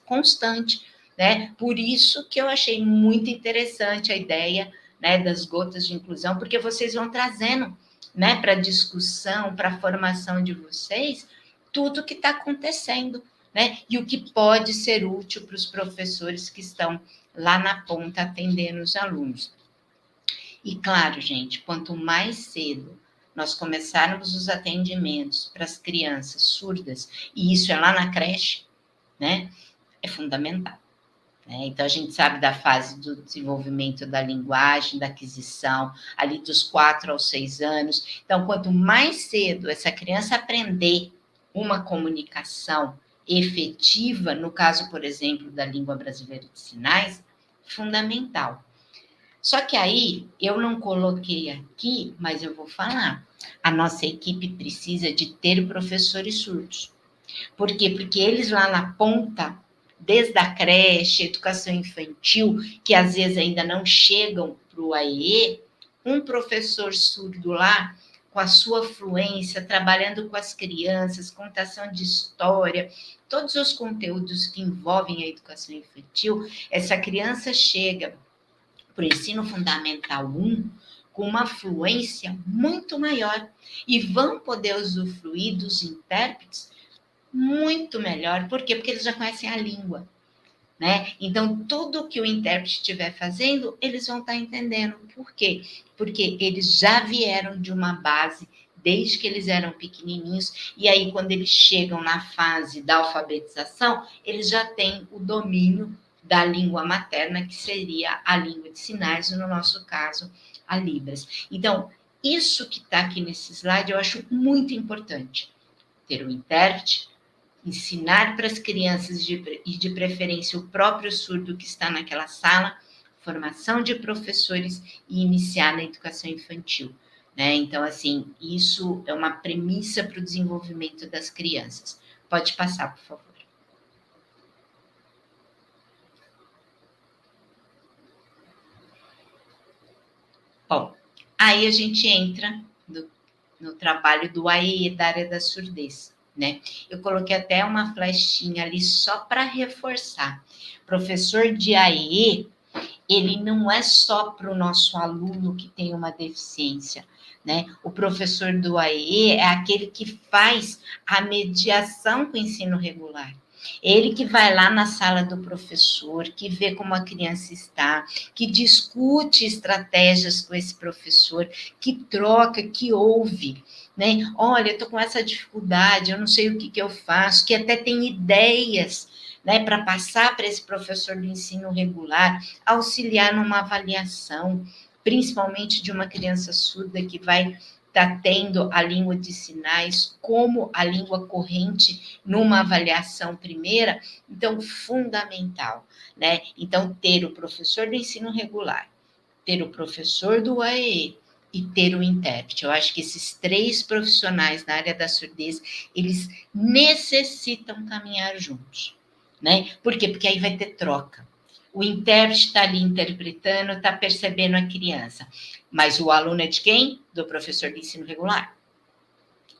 constante, né? Por isso que eu achei muito interessante a ideia, né, das gotas de inclusão, porque vocês vão trazendo né, para discussão, para a formação de vocês, tudo que está acontecendo, né, e o que pode ser útil para os professores que estão lá na ponta atendendo os alunos. E claro, gente, quanto mais cedo nós começarmos os atendimentos para as crianças surdas, e isso é lá na creche, né, é fundamental. Então, a gente sabe da fase do desenvolvimento da linguagem, da aquisição, ali dos 4 aos 6 anos. Então, quanto mais cedo essa criança aprender uma comunicação efetiva, no caso, por exemplo, da língua brasileira de sinais, fundamental. Só que aí, eu não coloquei aqui, mas eu vou falar. A nossa equipe precisa de ter professores surdos. Por quê? Porque eles lá na ponta, desde a creche, educação infantil, que às vezes ainda não chegam para o AEE, um professor surdo lá, com a sua fluência, trabalhando com as crianças, contação de história, todos os conteúdos que envolvem a educação infantil, essa criança chega para o ensino fundamental 1 com uma fluência muito maior e vão poder usufruir dos intérpretes muito melhor. Por quê? Porque eles já conhecem a língua, né? Então, tudo que o intérprete estiver fazendo, eles vão estar entendendo. Por quê? Porque eles já vieram de uma base desde que eles eram pequenininhos, e aí, quando eles chegam na fase da alfabetização, eles já têm o domínio da língua materna, que seria a língua de sinais, no nosso caso, a Libras. Então, isso que está aqui nesse slide, eu acho muito importante. Ter o intérprete, ensinar para as crianças e de preferência o próprio surdo que está naquela sala, formação de professores e iniciar na educação infantil, né? Então, assim, isso é uma premissa para o desenvolvimento das crianças. Pode passar, por favor. Bom, aí a gente entra no trabalho do AEE, da área da surdez, né? Eu coloquei até uma flechinha ali só para reforçar. Professor de AEE, ele não é só para o nosso aluno que tem uma deficiência, né? O professor do AEE é aquele que faz a mediação com o ensino regular. Ele que vai lá na sala do professor, que vê como a criança está, que discute estratégias com esse professor, que troca, que ouve, né? Olha, eu estou com essa dificuldade, eu não sei o que eu faço, que até tem ideias, né, para passar para esse professor do ensino regular, auxiliar numa avaliação, principalmente de uma criança surda que vai estar tendo a língua de sinais como a língua corrente numa avaliação primeira, então, fundamental, né? Então, ter o professor do ensino regular, ter o professor do AEE e ter o intérprete. Eu acho que esses 3 profissionais na área da surdez, eles necessitam caminhar juntos, né? Por quê? Porque aí vai ter troca. O intérprete está ali interpretando, está percebendo a criança. Mas o aluno é de quem? Do professor de ensino regular.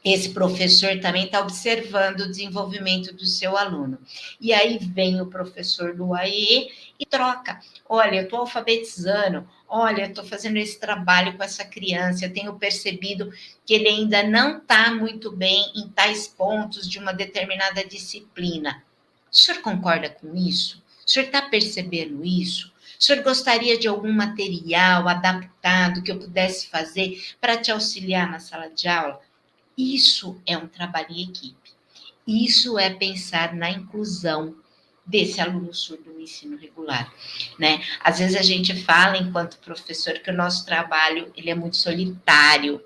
Esse professor também está observando o desenvolvimento do seu aluno. E aí vem o professor do AE e troca. Olha, eu estou alfabetizando, olha, eu estou fazendo esse trabalho com essa criança, eu tenho percebido que ele ainda não está muito bem em tais pontos de uma determinada disciplina. O senhor concorda com isso? O senhor está percebendo isso? O senhor gostaria de algum material adaptado que eu pudesse fazer para te auxiliar na sala de aula? Isso é um trabalho em equipe. Isso é pensar na inclusão desse aluno surdo no ensino regular, né? Às vezes a gente fala, enquanto professor, que o nosso trabalho ele é muito solitário,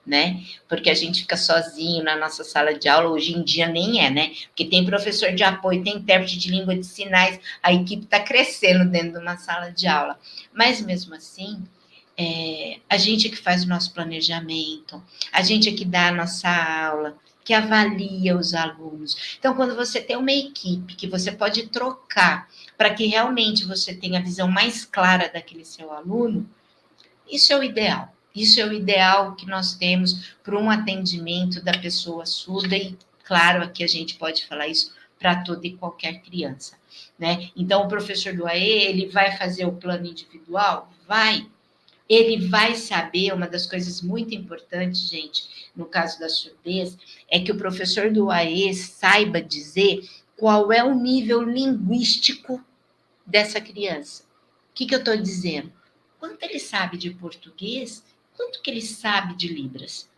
né? Porque a gente fica sozinho na nossa sala de aula, hoje em dia nem é, né? Porque tem professor de apoio, tem intérprete de língua de sinais, a equipe está crescendo dentro de uma sala de aula. Mas mesmo assim, a gente é que faz o nosso planejamento, a gente é que dá a nossa aula, que avalia os alunos. Então, quando você tem uma equipe que você pode trocar para que realmente você tenha a visão mais clara daquele seu aluno, isso é o ideal. Isso é o ideal que nós temos para um atendimento da pessoa surda e, claro, aqui a gente pode falar isso para toda e qualquer criança, né? Então, o professor do AE, ele vai fazer o plano individual? Vai. ele vai saber, uma das coisas muito importantes, gente, no caso da surdez, é que o professor do AE saiba dizer qual é o nível linguístico dessa criança. O que eu estou dizendo? Quanto ele sabe de português, quanto que ele sabe de Libras?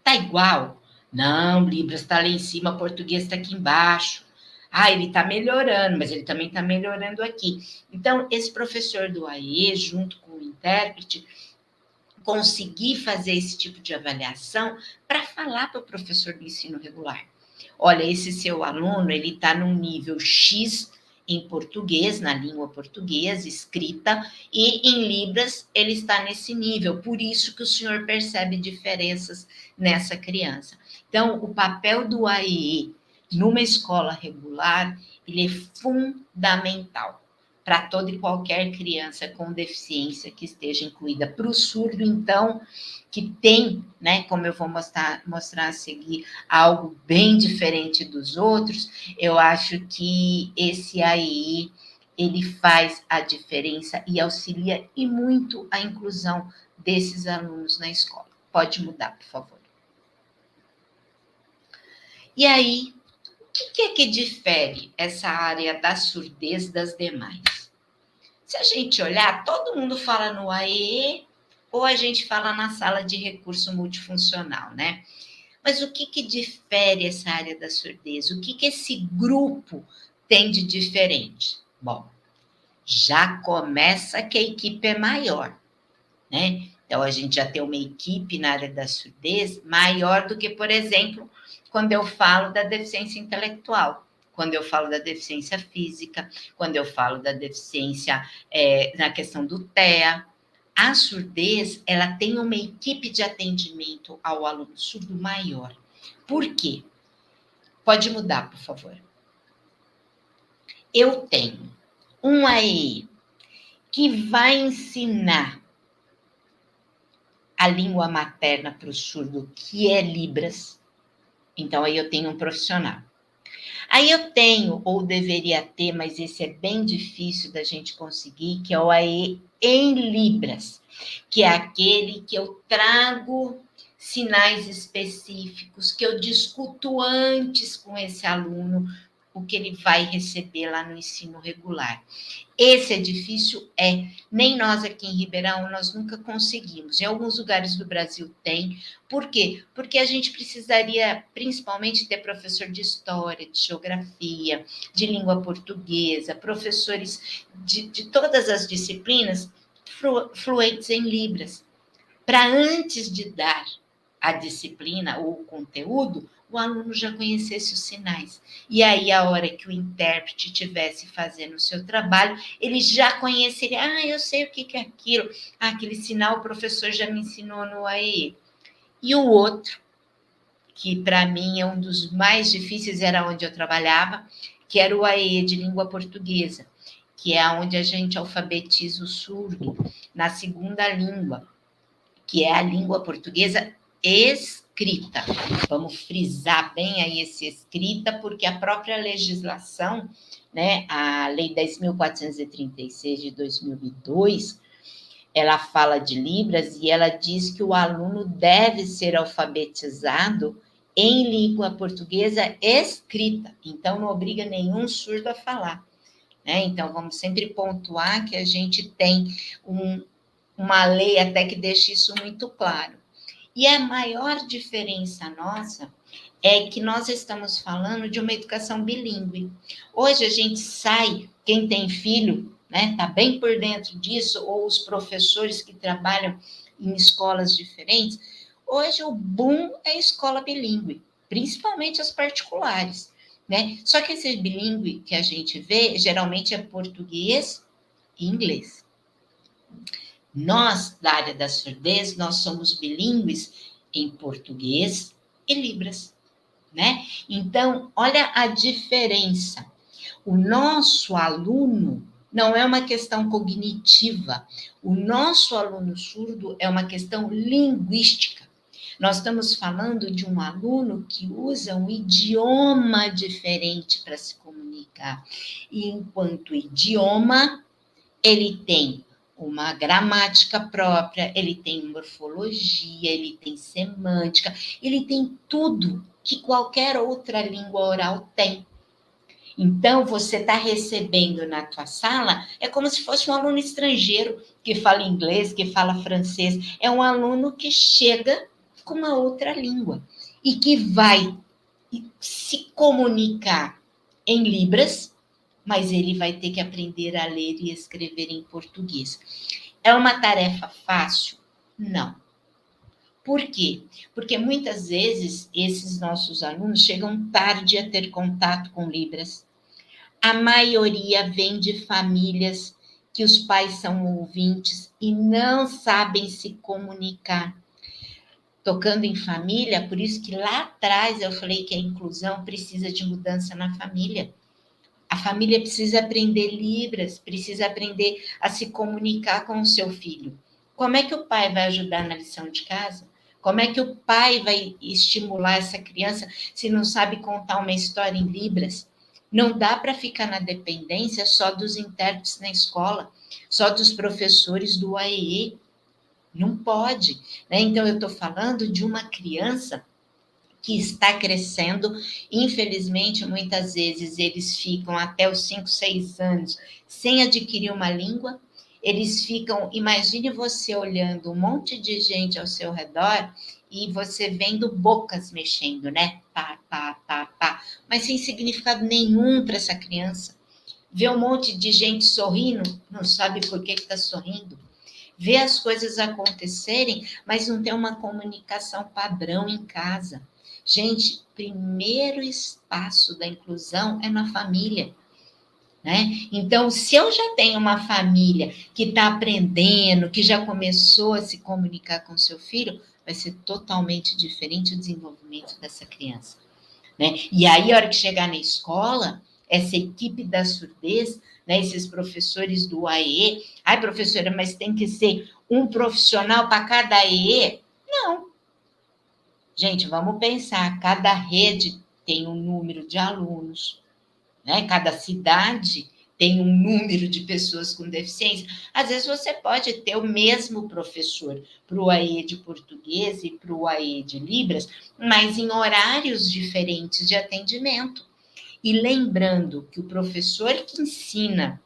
Tá igual? Não, Libras está lá em cima, português está aqui embaixo. Ah, ele está melhorando, mas ele também está melhorando aqui. Então, esse professor do AE, junto com o intérprete, conseguir fazer esse tipo de avaliação para falar para o professor do ensino regular. Olha, esse seu aluno, ele está num nível X em português, na língua portuguesa, escrita, e em Libras ele está nesse nível, por isso que o senhor percebe diferenças nessa criança. Então, o papel do AEE numa escola regular, ele é fundamental para toda e qualquer criança com deficiência que esteja incluída. Para o surdo, então, que tem, né, como eu vou mostrar a seguir, algo bem diferente dos outros, eu acho que esse AEE, ele faz a diferença e auxilia e muito a inclusão desses alunos na escola. Pode mudar, por favor. E aí, o que é que difere essa área da surdez das demais? Se a gente olhar, todo mundo fala no AEE ou a gente fala na sala de recurso multifuncional, né? Mas o que difere essa área da surdez? O que esse grupo tem de diferente? Bom, já começa que a equipe é maior, né? Então, a gente já tem uma equipe na área da surdez maior do que, por exemplo, quando eu falo da deficiência intelectual, quando eu falo da deficiência física, quando eu falo da deficiência na questão do TEA. A surdez, ela tem uma equipe de atendimento ao aluno surdo maior. Por quê? Pode mudar, por favor. Eu tenho um AE que vai ensinar a língua materna para o surdo, que é Libras. Então, aí eu tenho um profissional. Aí eu tenho, ou deveria ter, mas esse é bem difícil da gente conseguir, que é o AE em Libras, que é aquele que eu trago sinais específicos, que eu discuto antes com esse aluno o que ele vai receber lá no ensino regular. Esse é difícil? É. Nem nós aqui em Ribeirão, nós nunca conseguimos. Em alguns lugares do Brasil tem. Por quê? Porque a gente precisaria, principalmente, ter professor de história, de geografia, de língua portuguesa, professores de todas as disciplinas fluentes em Libras. Para antes de dar a disciplina ou o conteúdo, o aluno já conhecesse os sinais. E aí, a hora que o intérprete estivesse fazendo o seu trabalho, ele já conheceria, eu sei o que é aquilo, aquele sinal o professor já me ensinou no AE. E o outro, que para mim é um dos mais difíceis, era onde eu trabalhava, que era o AE de língua portuguesa, que é onde a gente alfabetiza o surdo na segunda língua, que é a língua portuguesa escrita. Vamos frisar bem aí esse escrita, porque a própria legislação, né, a Lei 10.436 de 2002, ela fala de Libras e ela diz que o aluno deve ser alfabetizado em língua portuguesa escrita. Então, não obriga nenhum surdo a falar, né? Então, vamos sempre pontuar que a gente tem uma lei até que deixe isso muito claro. E a maior diferença nossa é que nós estamos falando de uma educação bilíngue. Hoje a gente sai, quem tem filho, né, está bem por dentro disso, ou os professores que trabalham em escolas diferentes, hoje o boom é a escola bilíngue, principalmente as particulares, né? Só que esse bilíngue que a gente vê, geralmente é português e inglês. Nós, da área da surdez, nós somos bilíngues em português e Libras, né? Então, olha a diferença. O nosso aluno não é uma questão cognitiva. O nosso aluno surdo é uma questão linguística. Nós estamos falando de um aluno que usa um idioma diferente para se comunicar. E enquanto idioma, ele tem uma gramática própria, ele tem morfologia, ele tem semântica, ele tem tudo que qualquer outra língua oral tem. Então, você está recebendo na tua sala, é como se fosse um aluno estrangeiro que fala inglês, que fala francês. É um aluno que chega com uma outra língua e que vai se comunicar em Libras, mas ele vai ter que aprender a ler e escrever em português. É uma tarefa fácil? Não. Por quê? Porque muitas vezes esses nossos alunos chegam tarde a ter contato com Libras. A maioria vem de famílias que os pais são ouvintes e não sabem se comunicar. Tocando em família, por isso que lá atrás eu falei que a inclusão precisa de mudança na família. A família precisa aprender Libras, precisa aprender a se comunicar com o seu filho. Como é que o pai vai ajudar na lição de casa? Como é que o pai vai estimular essa criança se não sabe contar uma história em Libras? Não dá para ficar na dependência só dos intérpretes na escola, só dos professores do AEE. Não pode, né? Então, eu estou falando de uma criança que está crescendo. Infelizmente, muitas vezes eles ficam até os 5, 6 anos sem adquirir uma língua. Eles ficam, imagine você olhando um monte de gente ao seu redor e você vendo bocas mexendo, né? Pá, pá, pá, pá. Mas sem significado nenhum para essa criança. Vê um monte de gente sorrindo, não sabe por que está sorrindo. Vê as coisas acontecerem, mas não tem uma comunicação padrão em casa. Gente, primeiro espaço da inclusão é na família, né? Então, se eu já tenho uma família que está aprendendo, que já começou a se comunicar com seu filho, vai ser totalmente diferente o desenvolvimento dessa criança, né? E aí, a hora que chegar na escola, essa equipe da surdez, né, esses professores do AEE, ai, professora, mas tem que ser um profissional para cada AEE? Não. Gente, vamos pensar, cada rede tem um número de alunos, né? Cada cidade tem um número de pessoas com deficiência. Às vezes você pode ter o mesmo professor para o AE de português e para o AE de Libras, mas em horários diferentes de atendimento. E lembrando que o professor que ensina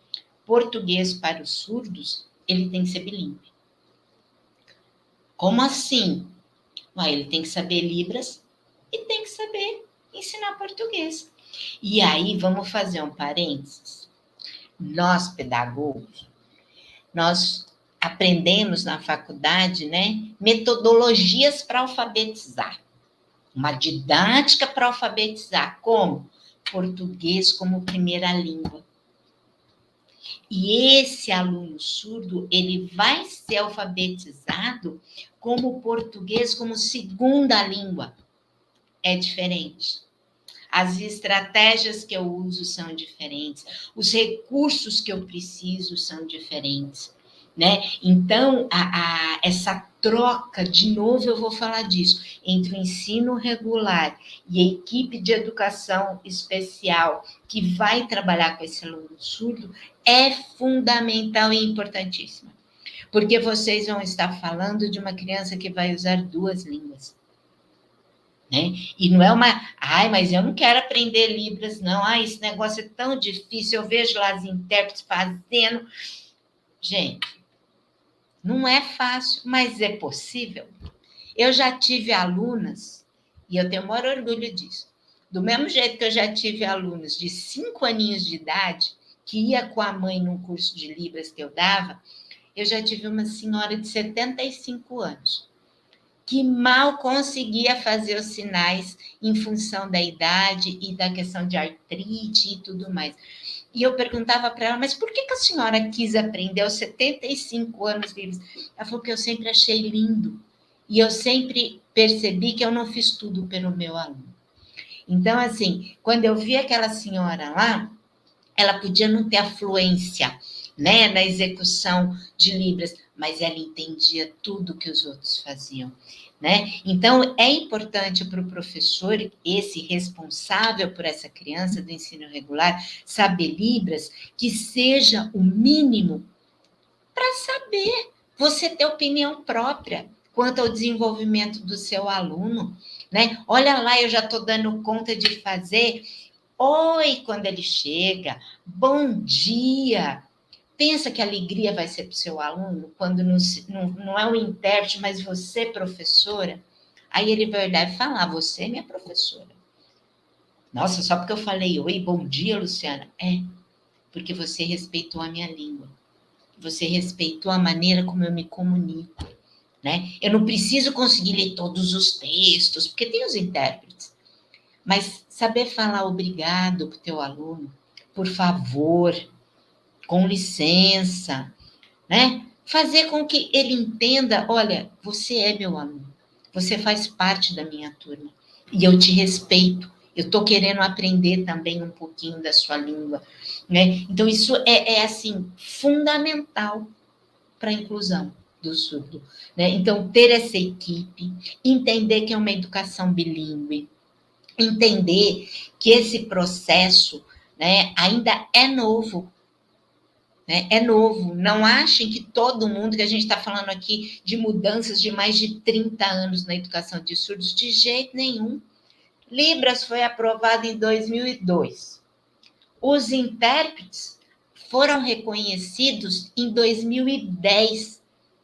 português para os surdos, ele tem que ser bilíngue. Como assim? Ele tem que saber Libras e tem que saber ensinar português. E aí, vamos fazer um parênteses. Nós, pedagogos, nós aprendemos na faculdade, né, metodologias para alfabetizar. Uma didática para alfabetizar. Como? Português como primeira língua. E esse aluno surdo, ele vai ser alfabetizado como português como segunda língua. É diferente. As estratégias que eu uso são diferentes, os recursos que eu preciso são diferentes, né? Então, essa troca, de novo eu vou falar disso, entre o ensino regular e a equipe de educação especial que vai trabalhar com esse aluno surdo é fundamental e importantíssima, porque vocês vão estar falando de uma criança que vai usar 2 línguas. Né? E não é mas eu não quero aprender Libras, não. Esse negócio é tão difícil, eu vejo lá as intérpretes fazendo. Gente, não é fácil, mas é possível. Eu já tive alunas, e eu tenho o maior orgulho disso, do mesmo jeito que eu já tive alunos de 5 aninhos de idade, que ia com a mãe num curso de Libras que eu dava, eu já tive uma senhora de 75 anos, que mal conseguia fazer os sinais em função da idade e da questão de artrite e tudo mais. E eu perguntava para ela, mas por que a senhora quis aprender aos 75 anos livres? Ela falou que eu sempre achei lindo. E eu sempre percebi que eu não fiz tudo pelo meu aluno. Então, assim, quando eu vi aquela senhora lá, ela podia não ter afluência, né, na execução de Libras, mas ela entendia tudo que os outros faziam, né? Então, é importante para o professor, esse responsável por essa criança do ensino regular, saber Libras, que seja o mínimo para saber, você ter opinião própria quanto ao desenvolvimento do seu aluno, né? Olha lá, eu já estou dando conta de fazer. Oi, quando ele chega, bom dia. Pensa que a alegria vai ser para o seu aluno quando não é o intérprete, mas você, professora? Aí ele vai olhar e falar, você é minha professora. Nossa, só porque eu falei oi, bom dia, Luciana. É, porque você respeitou a minha língua. Você respeitou a maneira como eu me comunico, né? Eu não preciso conseguir ler todos os textos, porque tem os intérpretes. Mas saber falar obrigado para o teu aluno, por favor, com licença, né? Fazer com que ele entenda, olha, você é meu aluno, você faz parte da minha turma, e eu te respeito, eu estou querendo aprender também um pouquinho da sua língua, né? Então, isso é assim, fundamental para a inclusão do surdo, né? Então, ter essa equipe, entender que é uma educação bilíngue, entender que esse processo, né, ainda é novo, né? É novo. Não achem que todo mundo, que a gente está falando aqui de mudanças de mais de 30 anos na educação de surdos, de jeito nenhum. Libras foi aprovado em 2002. Os intérpretes foram reconhecidos em 2010.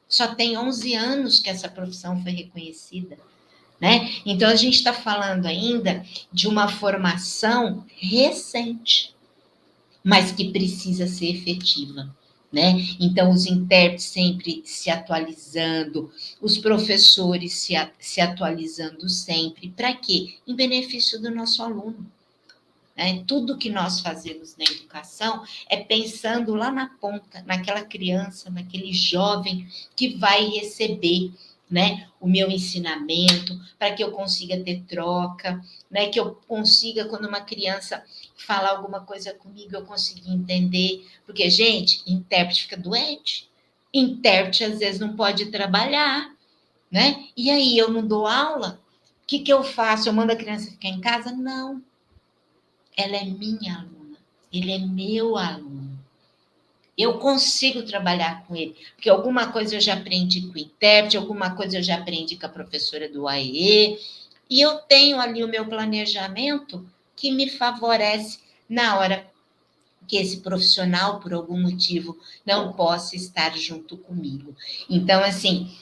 Só tem 11 anos que essa profissão foi reconhecida, né? Então, a gente está falando ainda de uma formação recente, mas que precisa ser efetiva, né? Então, os intérpretes sempre se atualizando, os professores se atualizando sempre. Para quê? Em benefício do nosso aluno. Né? Tudo que nós fazemos na educação é pensando lá na ponta, naquela criança, naquele jovem que vai receber, né, o meu ensinamento, para que eu consiga ter troca, né, que eu consiga, quando uma criança falar alguma coisa comigo, eu conseguir entender. Porque, gente, intérprete fica doente, intérprete às vezes não pode trabalhar, né? E aí eu não dou aula? O que eu faço? Eu mando a criança ficar em casa? Não. Ela é minha aluna, ele é meu aluno. Eu consigo trabalhar com ele, porque alguma coisa eu já aprendi com o intérprete, alguma coisa eu já aprendi com a professora do AEE, e eu tenho ali o meu planejamento que me favorece na hora que esse profissional, por algum motivo, não possa estar junto comigo. Então, assim,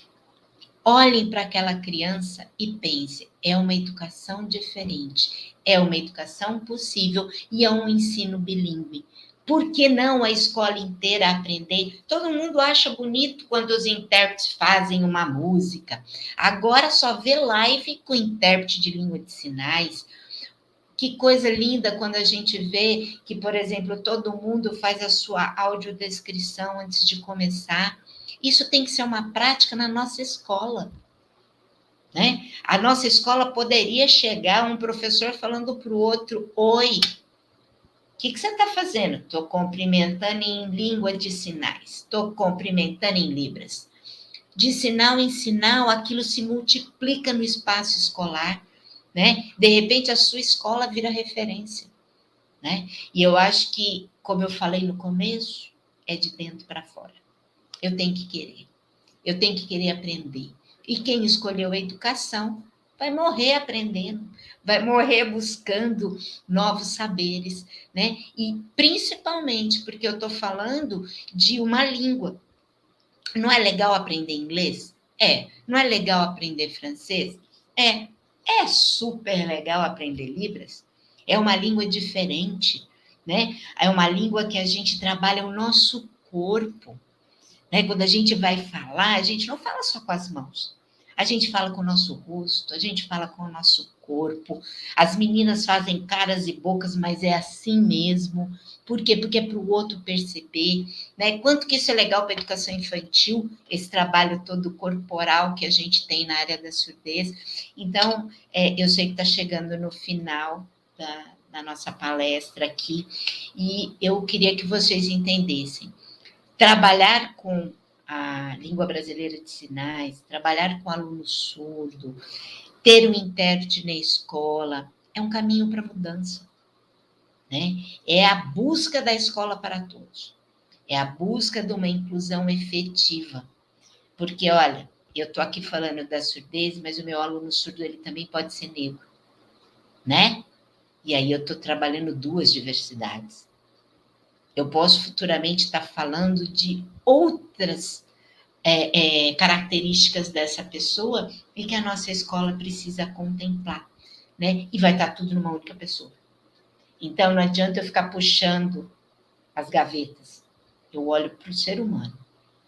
olhem para aquela criança e pensem, é uma educação diferente, é uma educação possível e é um ensino bilíngue. Por que não a escola inteira aprender? Todo mundo acha bonito quando os intérpretes fazem uma música. Agora só vê live com intérprete de língua de sinais. Que coisa linda quando a gente vê que, por exemplo, todo mundo faz a sua audiodescrição antes de começar. Isso tem que ser uma prática na nossa escola, né? A nossa escola poderia chegar um professor falando para o outro, oi, o que você está fazendo? Estou cumprimentando em língua de sinais, estou cumprimentando em libras. De sinal em sinal, aquilo se multiplica no espaço escolar, né? De repente, a sua escola vira referência, né? E eu acho que, como eu falei no começo, é de dentro para fora. Eu tenho que querer aprender. E quem escolheu a educação vai morrer aprendendo, vai morrer buscando novos saberes, né? E principalmente porque eu estou falando de uma língua. Não é legal aprender inglês? É. Não é legal aprender francês? É. É super legal aprender Libras. É uma língua diferente, né? É uma língua que a gente trabalha o nosso corpo. Né? Quando a gente vai falar, a gente não fala só com as mãos. A gente fala com o nosso rosto, a gente fala com o nosso corpo. As meninas fazem caras e bocas, mas é assim mesmo. Por quê? Porque é para o outro perceber, né? Quanto que isso é legal para a educação infantil, esse trabalho todo corporal que a gente tem na área da surdez. Então, eu sei que está chegando no final da nossa palestra aqui, e eu queria que vocês entendessem. Trabalhar com a língua brasileira de sinais, trabalhar com aluno surdo, ter um intérprete na escola, é um caminho para mudança, né? É a busca da escola para todos. é a busca de uma inclusão efetiva. Porque, olha, eu estou aqui falando da surdez, mas o meu aluno surdo ele também pode ser negro, né? E aí eu estou trabalhando duas diversidades. Eu posso futuramente estar falando de outras características dessa pessoa e que a nossa escola precisa contemplar, né? E vai estar tudo numa única pessoa. Então, não adianta eu ficar puxando as gavetas. Eu olho para o ser humano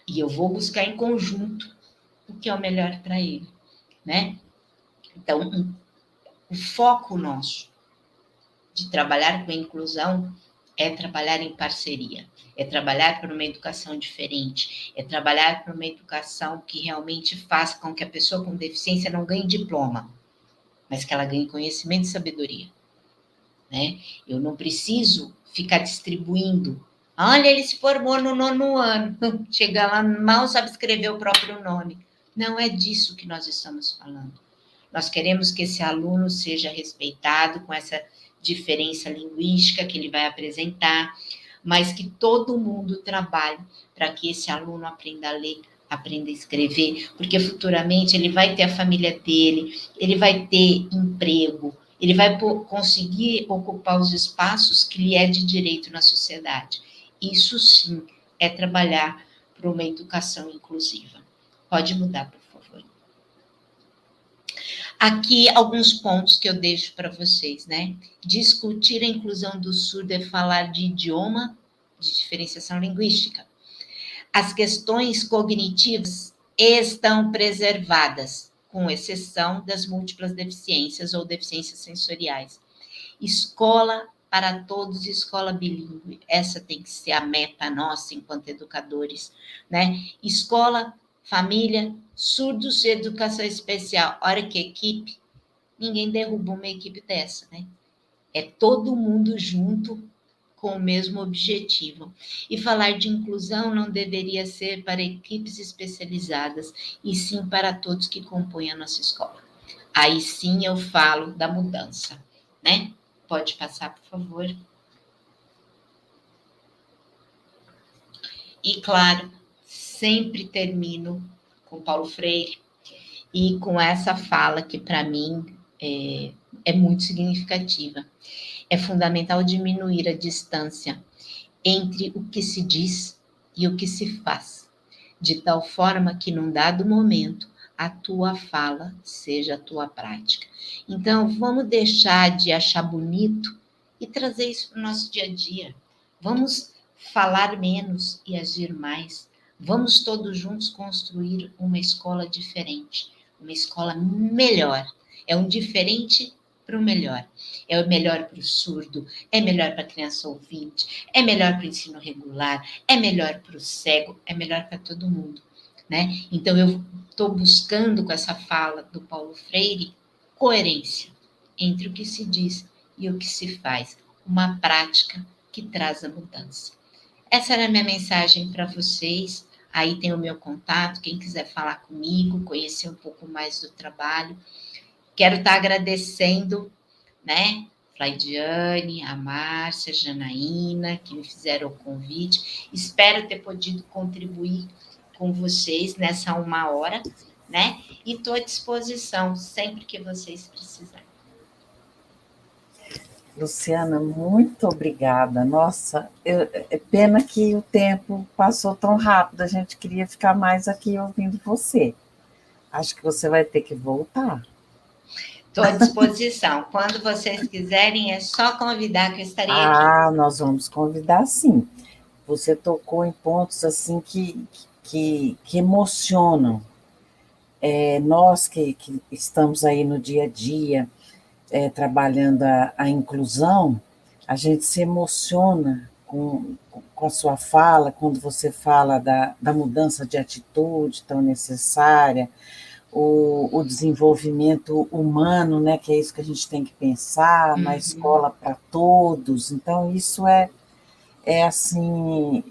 e eu vou buscar em conjunto o que é o melhor para ele, né? Então, o foco nosso de trabalhar com a inclusão é trabalhar em parceria, é trabalhar por uma educação diferente, é trabalhar por uma educação que realmente faça com que a pessoa com deficiência não ganhe diploma, mas que ela ganhe conhecimento e sabedoria, né? Eu não preciso ficar distribuindo. Olha, ele se formou no 9º ano, chega lá, mal sabe escrever o próprio nome. Não é disso que nós estamos falando. Nós queremos que esse aluno seja respeitado com essa diferença linguística que ele vai apresentar, mas que todo mundo trabalhe para que esse aluno aprenda a ler, aprenda a escrever, porque futuramente ele vai ter a família dele, ele vai ter emprego, ele vai conseguir ocupar os espaços que lhe é de direito na sociedade. Isso sim é trabalhar para uma educação inclusiva. Pode mudar, por favor. Aqui alguns pontos que eu deixo para vocês, né? Discutir a inclusão do surdo é falar de idioma, de diferenciação linguística. As questões cognitivas estão preservadas, com exceção das múltiplas deficiências ou deficiências sensoriais. Escola para todos, escola bilíngue. Essa tem que ser a meta nossa enquanto educadores, né? Escola, família, surdos e educação especial. Hora que equipe, ninguém derruba uma equipe dessa, né? É todo mundo junto com o mesmo objetivo. E falar de inclusão não deveria ser para equipes especializadas, e sim para todos que compõem a nossa escola. Aí sim eu falo da mudança, né? Pode passar, por favor. E, claro, sempre termino com Paulo Freire e com essa fala que, para mim, é muito significativa. É fundamental diminuir a distância entre o que se diz e o que se faz, de tal forma que, num dado momento, a tua fala seja a tua prática. Então, vamos deixar de achar bonito e trazer isso para o nosso dia a dia. Vamos falar menos e agir mais. Vamos todos juntos construir uma escola diferente, uma escola melhor. É um diferente para o melhor. É o melhor para o surdo, é melhor para a criança ouvinte, é melhor para o ensino regular, é melhor para o cego, é melhor para todo mundo, né? Então, eu estou buscando com essa fala do Paulo Freire coerência entre o que se diz e o que se faz, uma prática que traz a mudança. Essa era a minha mensagem para vocês. Aí tem o meu contato, quem quiser falar comigo, conhecer um pouco mais do trabalho. Quero estar agradecendo, né, Flaidiane, a Márcia, a Janaína, que me fizeram o convite. Espero ter podido contribuir com vocês nessa 1 hora, né? E estou à disposição sempre que vocês precisarem. Luciana, muito obrigada. Nossa, é pena que o tempo passou tão rápido, a gente queria ficar mais aqui ouvindo você. Acho que você vai ter que voltar. Estou à disposição. Quando vocês quiserem, é só convidar que eu estarei aqui. Nós vamos convidar, sim. Você tocou em pontos assim que emocionam. Nós que estamos aí no dia a dia, trabalhando a inclusão, a gente se emociona com a sua fala, quando você fala da mudança de atitude tão necessária, o desenvolvimento humano, né, que é isso que a gente tem que pensar, na escola para todos. Então, isso assim,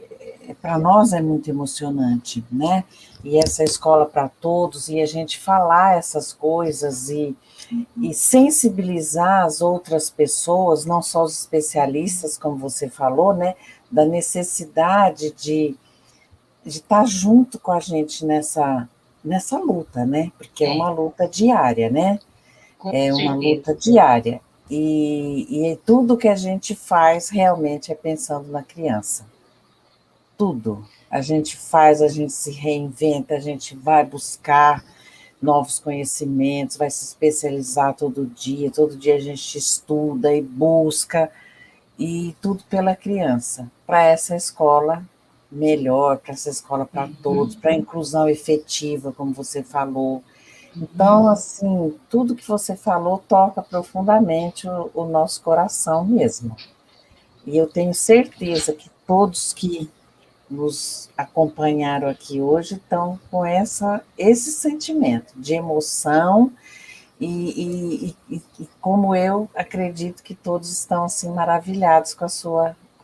para nós é muito emocionante, né? E essa escola para todos, e a gente falar essas coisas e sensibilizar as outras pessoas, não só os especialistas, como você falou, né? da necessidade de estar junto com a gente nessa luta, né? Porque é uma luta diária, né? É uma luta diária. E tudo que a gente faz realmente é pensando na criança. Tudo. A gente faz, a gente se reinventa, a gente vai buscar novos conhecimentos, vai se especializar todo dia a gente estuda e busca, e tudo pela criança, para essa escola melhor, para essa escola para todos, para a inclusão efetiva, como você falou. Então, assim, tudo que você falou toca profundamente o nosso coração mesmo. E eu tenho certeza que todos que nos acompanharam aqui hoje estão com esse sentimento de emoção e como eu acredito que todos estão assim maravilhados com a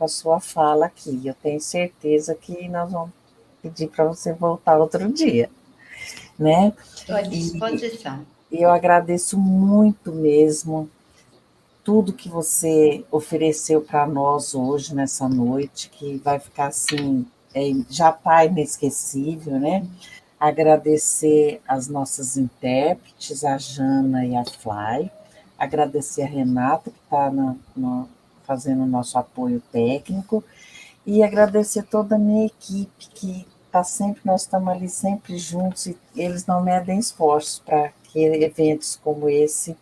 sua fala aqui. Eu tenho certeza que nós vamos pedir para você voltar outro dia, né? Estou à disposição. E eu agradeço muito mesmo tudo que você ofereceu para nós hoje, nessa noite, que vai ficar assim, já está inesquecível, né? Agradecer as nossas intérpretes, a Jana e a Fly, agradecer a Renata, que está fazendo o nosso apoio técnico, e agradecer toda a minha equipe, que está sempre, nós estamos ali sempre juntos, e eles não medem esforços para que eventos como esse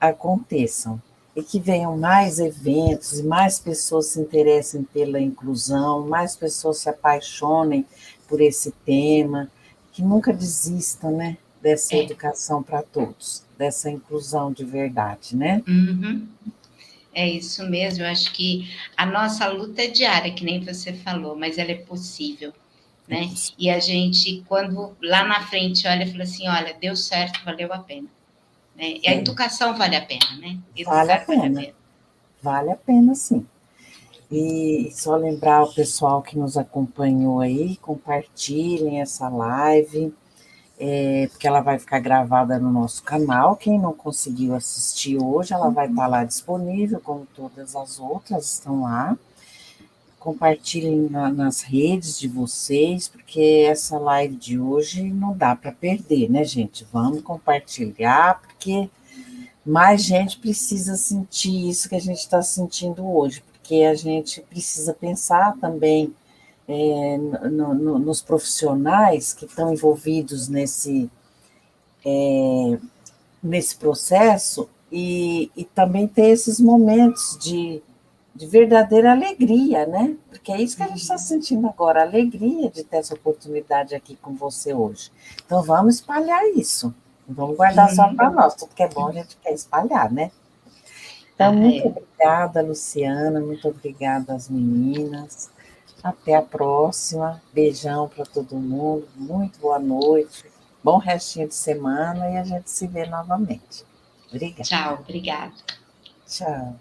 aconteçam. E que venham mais eventos, e mais pessoas se interessem pela inclusão, mais pessoas se apaixonem por esse tema, que nunca desistam, né, dessa educação para todos, dessa inclusão de verdade, né? É isso mesmo, eu acho que a nossa luta é diária, que nem você falou, mas ela é possível, né? E a gente, quando lá na frente olha e fala assim, olha, deu certo, valeu a pena. Né? E a educação vale a pena, né? Educar vale a pena, sim. E só lembrar o pessoal que nos acompanhou aí, compartilhem essa live, porque ela vai ficar gravada no nosso canal. Quem não conseguiu assistir hoje, ela vai estar lá disponível, como todas as outras estão lá. Compartilhem nas redes de vocês, porque essa live de hoje não dá para perder, né, gente? Vamos compartilhar, porque mais gente precisa sentir isso que a gente está sentindo hoje, porque a gente precisa pensar também nos profissionais que estão envolvidos nesse processo e também ter esses momentos de verdadeira alegria, né? Porque é isso que a gente está sentindo agora, a alegria de ter essa oportunidade aqui com você hoje. Então, vamos espalhar isso. Não vamos guardar só para nós, tudo que é bom a gente quer espalhar, né? Então, muito obrigada, Luciana, muito obrigada às meninas. Até a próxima. Beijão para todo mundo. Muito boa noite. Bom restinho de semana e a gente se vê novamente. Obrigada. Tchau, obrigada. Tchau.